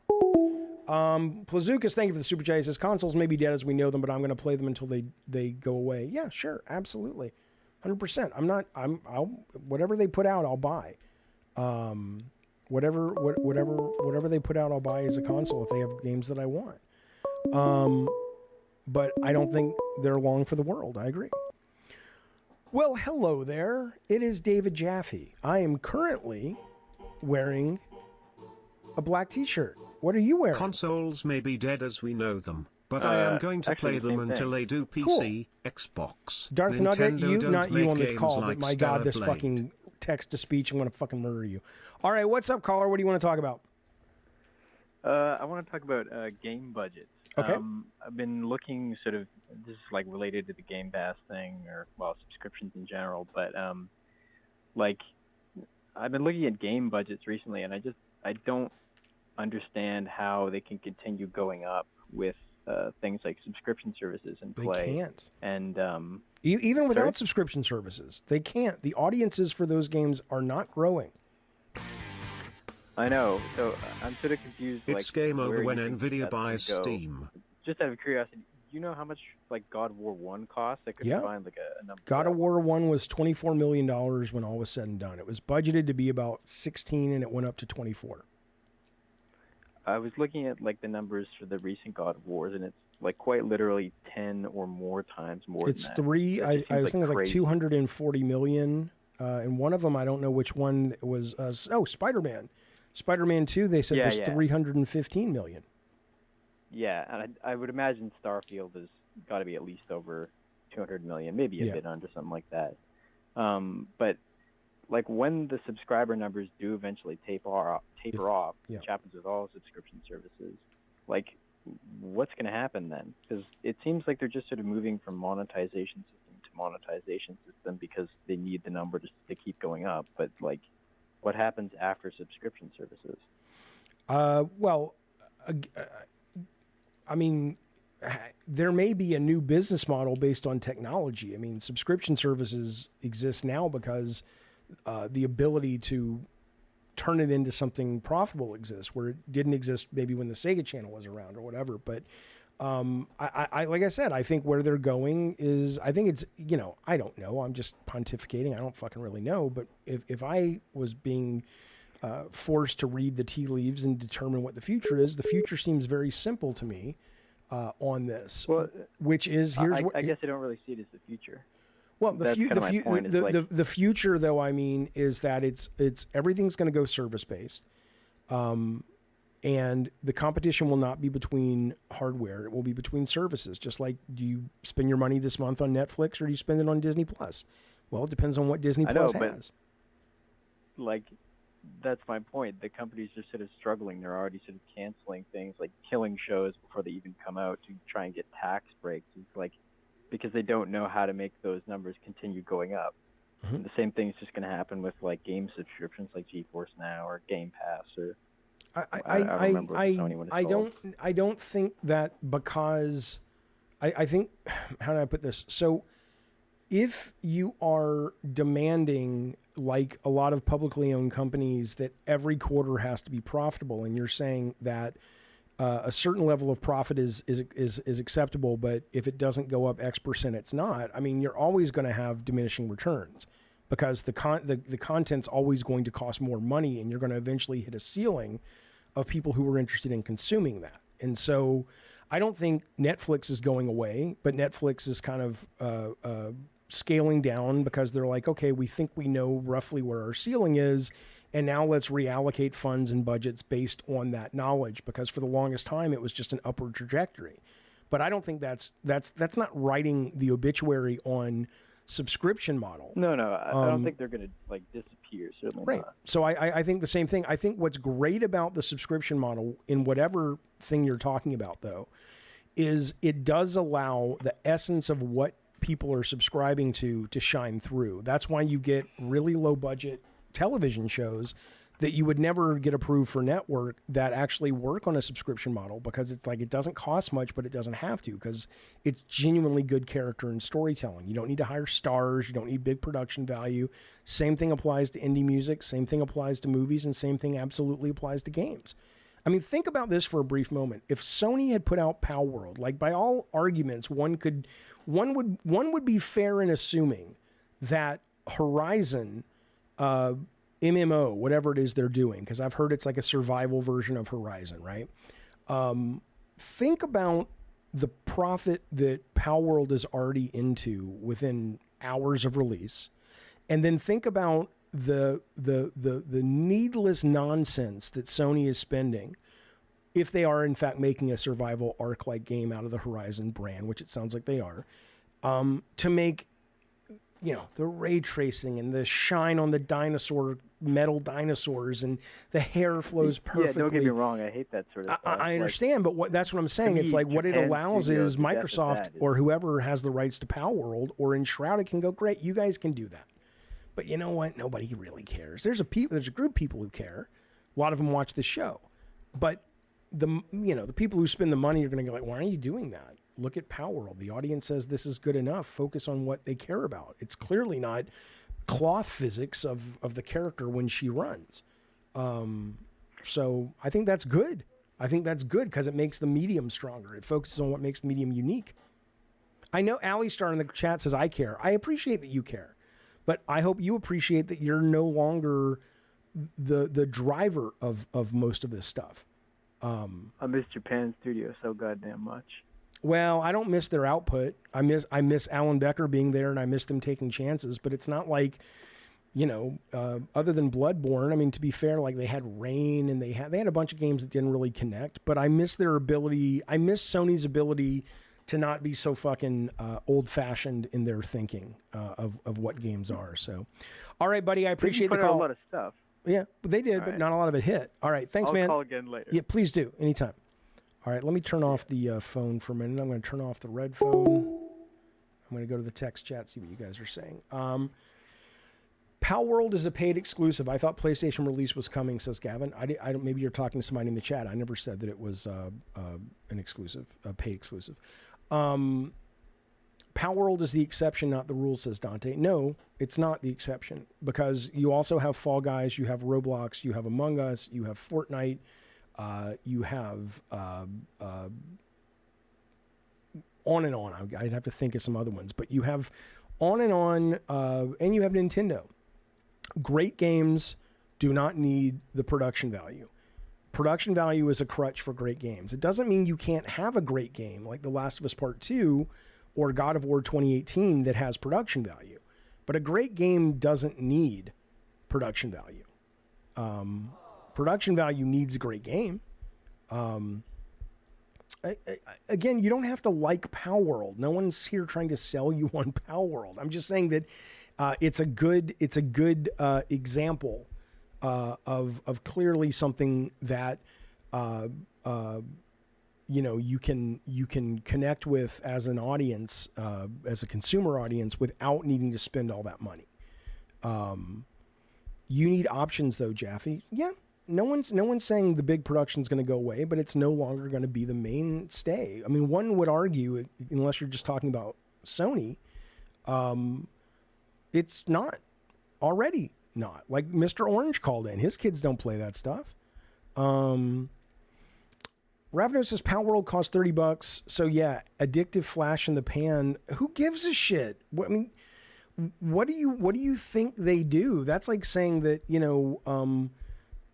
Plazukas, thank you for the super chat. He says consoles may be dead as we know them, but I'm going to play them until they go away. Yeah, sure, absolutely, 100%. I'll whatever they put out, I'll buy. Whatever they put out, I'll buy as a console if they have games that I want. But I don't think they're long for the world. I agree. Well, hello there. It is David Jaffe. I am currently wearing a black T-shirt. What are you wearing? Consoles may be dead as we know them, but I am going to play them until they do PC, Xbox, Darth Nintendo Nugget, not you on the games call, like but my God, this Starfield. fucking text-to-speech, I'm going to fucking murder you. All right, what's up, caller? What do you want to talk about? I want to talk about game budgets. Okay. I've been looking this is like related to the Game Pass thing, or, well, subscriptions in general, but I've been looking at game budgets recently, and I don't understand how they can continue going up with things like subscription services and play. They can't. And even without subscription services, they can't. The audiences for those games are not growing. I know. So I'm sort of confused. It's game over when Nvidia buys Steam. Just out of curiosity, do you know how much God of War 1 costs? I couldn't find a number. God of War 1 was $24 million when all was said and done. It was budgeted to be about 16, and it went up to 24. I was looking at the numbers for the recent God of Wars, and it's quite literally 10 or more times more. It's than that. three. I think it's crazy. 240 million, and one of them I don't know which one was. Spider-Man. Spider-Man 2. They said was 315 million. Yeah, and I would imagine Starfield has got to be at least over 200 million, maybe a bit under, something like that. But when the subscriber numbers do eventually taper off, which happens with all subscription services, what's going to happen then? Because it seems like they're just sort of moving from monetization system to monetization system because they need the number to keep going up. But what happens after subscription services? I mean, there may be a new business model based on technology. I mean, subscription services exist now because the ability to turn it into something profitable exists, where it didn't exist maybe when the Sega Channel was around or whatever. But I like I said, I think where they're going is, I think it's, I don't know. I'm just pontificating. I don't fucking really know. But if I was being forced to read the tea leaves and determine what the future is, the future seems very simple to me on this. Well, which is I guess I don't really see it as the future. Well, the future, though, I mean, is that it's everything's going to go service based, and the competition will not be between hardware; it will be between services. Just like, do you spend your money this month on Netflix or do you spend it on Disney Plus? Well, it depends on what Disney Plus has. That's my point. The companies are sort of struggling. They're already sort of canceling things, killing shows before they even come out to try and get tax breaks. It's because they don't know how to make those numbers continue going up. Mm-hmm. The same thing is just going to happen with game subscriptions like GeForce Now or Game Pass or I don't think that, because I think, how do I put this? So if you are demanding like a lot of publicly owned companies, that every quarter has to be profitable, and you're saying that a certain level of profit is acceptable, but if it doesn't go up X percent, it's not. I mean, you're always going to have diminishing returns because the content's always going to cost more money, and you're going to eventually hit a ceiling of people who are interested in consuming that. And so I don't think Netflix is going away, but Netflix is kind of scaling down because they're like, okay, we think we know roughly where our ceiling is, and now let's reallocate funds and budgets based on that knowledge, because for the longest time it was just an upward trajectory. But I don't think that's not writing the obituary on subscription model. No, I don't think they're going to like disappear. Certainly right. not. So I think the same thing. I think what's great about the subscription model in whatever thing you're talking about, though, is it does allow the essence of what people are subscribing to shine through. That's why you get really low budget television shows that you would never get approved for network that actually work on a subscription model, because it's like it doesn't cost much, but it doesn't have to, because it's genuinely good character and storytelling. You don't need to hire stars. You don't need big production value. Same thing applies to indie music. Same thing applies to movies, and same thing absolutely applies to games. I mean, think about this for a brief moment. If Sony had put out Pow World, like by all arguments, one would be fair in assuming that Horizon, MMO, whatever it is they're doing, because I've heard it's like a survival version of Horizon, right? Think about the profit that Pow World is already into within hours of release, and then think about the needless nonsense that Sony is spending if they are in fact making a survival Ark-like game out of the Horizon brand, which it sounds like they are, to make, you know, the ray tracing and the shine on the metal dinosaurs, and the hair flows perfectly. Yeah, don't get me wrong, I hate that sort of stuff. I understand, but that's what I'm saying. It's like what it allows is Microsoft or whoever has the rights to Pow World or Enshrouded can go, great, you guys can do that. But you know what? Nobody really cares. There's a group of people who care. A lot of them watch the show, but the people who spend the money are going to go like, why are you doing that? Look at Pow World. The audience says this is good enough. Focus on what they care about. It's clearly not cloth physics of the character when she runs. So I think that's good. I think that's good because it makes the medium stronger. It focuses on what makes the medium unique. I know Ali Star in the chat says, I care. I appreciate that you care. But I hope you appreciate that you're no longer the driver of most of this stuff. I miss Japan Studio so goddamn much. Well, I don't miss their output. I miss Alan Becker being there, and I miss them taking chances. But it's not like, other than Bloodborne. I mean, to be fair, like they had Rain, and they had a bunch of games that didn't really connect. But I miss their ability. I miss Sony's ability to not be so fucking old-fashioned in their thinking of what games are. So, all right, buddy, I appreciate the call. They put out a lot of stuff. Yeah, they did, all but right. not a lot of it hit. All right, thanks, man. I'll call again later. Yeah, please do, anytime. All right, let me turn off the phone for a minute. I'm going to turn off the red phone. I'm going to go to the text chat, see what you guys are saying. Pow World is a paid exclusive. I thought PlayStation release was coming, says Gavin. I don't. Maybe you're talking to somebody in the chat. I never said that it was an exclusive, a paid exclusive. Pow World is the exception, not the rule, says Dante. No, it's not the exception, because you also have Fall Guys, you have Roblox, you have Among Us, you have Fortnite, you have on and on. I'd have to think of some other ones, but you have on, and you have Nintendo. Great games do not need the production value. Production value is a crutch for great games. It doesn't mean you can't have a great game like The Last of Us Part 2 or God of War 2018 that has production value. But a great game doesn't need production value. Production value needs a great game. Again, you don't have to like Pow World. No one's here trying to sell you on Pow World. I'm just saying that it's a good example of clearly something that you can connect with as an audience, as a consumer audience, without needing to spend all that money. You need options, though, Jaffe. Yeah, no one's saying the big production is going to go away, but it's no longer going to be the mainstay. I mean, one would argue, unless you're just talking about Sony, it's not already. not. Like Mr. Orange called in. His kids don't play that stuff. Ravno says Power World costs $30. So yeah, addictive flash in the pan. Who gives a shit? I mean, what do you think they do? That's like saying that,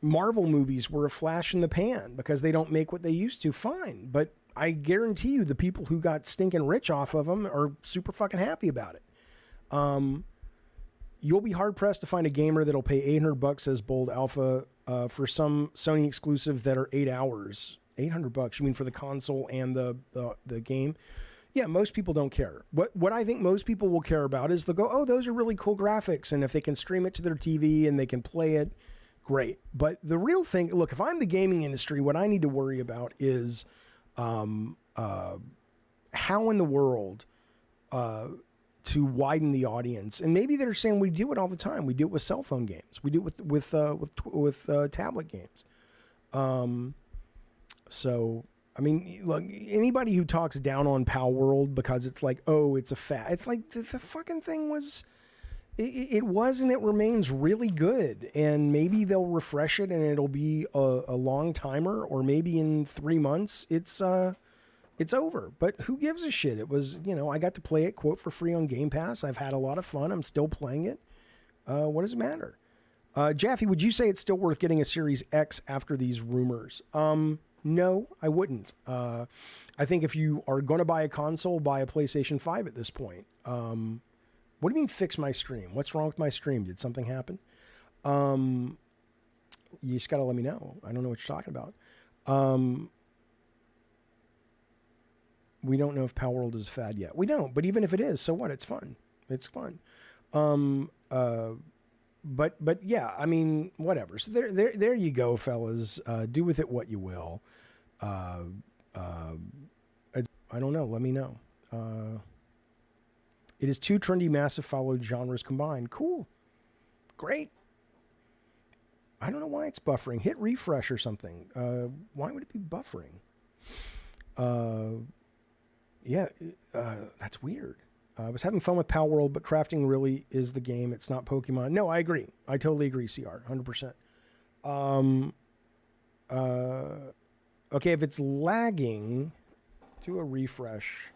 Marvel movies were a flash in the pan because they don't make what they used to. Fine. But I guarantee you the people who got stinking rich off of them are super fucking happy about it. You'll be hard pressed to find a gamer that'll pay $800, says Bold Alpha, for some Sony exclusive that are 8 hours. $800. You mean for the console and the game? Yeah, most people don't care. What I think most people will care about is they'll go, oh, those are really cool graphics, and if they can stream it to their TV and they can play it, great. But the real thing, look, if I'm the gaming industry, what I need to worry about is how in the world to widen the audience. And maybe they're saying we do it all the time. We do it with cell phone games. We do it with tablet games. So, I mean, look, anybody who talks down on Pal World because it's like, oh, it's a fad. It's like the fucking thing was, it was and it remains really good. And maybe they'll refresh it and it'll be a long timer, or maybe in 3 months it's over. But who gives a shit? It was, I got to play it, quote, for free on Game Pass. I've had a lot of fun. I'm still playing it. What does it matter? Jaffe, would you say it's still worth getting a Series X after these rumors? No, I wouldn't. I think if you are going to buy a console, buy a PlayStation 5 at this point. What do you mean fix my stream? What's wrong with my stream? Did something happen? You just got to let me know. I don't know what you're talking about. We don't know if Power World is a fad yet. We don't, but even if it is, so what? It's fun. It's fun. But yeah, I mean, whatever. So there you go, fellas. Do with it what you will. I don't know. Let me know. It is 2 trendy, massive followed genres combined. Cool. Great. I don't know why it's buffering. Hit refresh or something. Why would it be buffering? Yeah, that's weird. I was having fun with Pal World, but crafting really is the game. It's not Pokemon. No, I agree. I totally agree, CR. 100%. Okay, if it's lagging, do a refresh.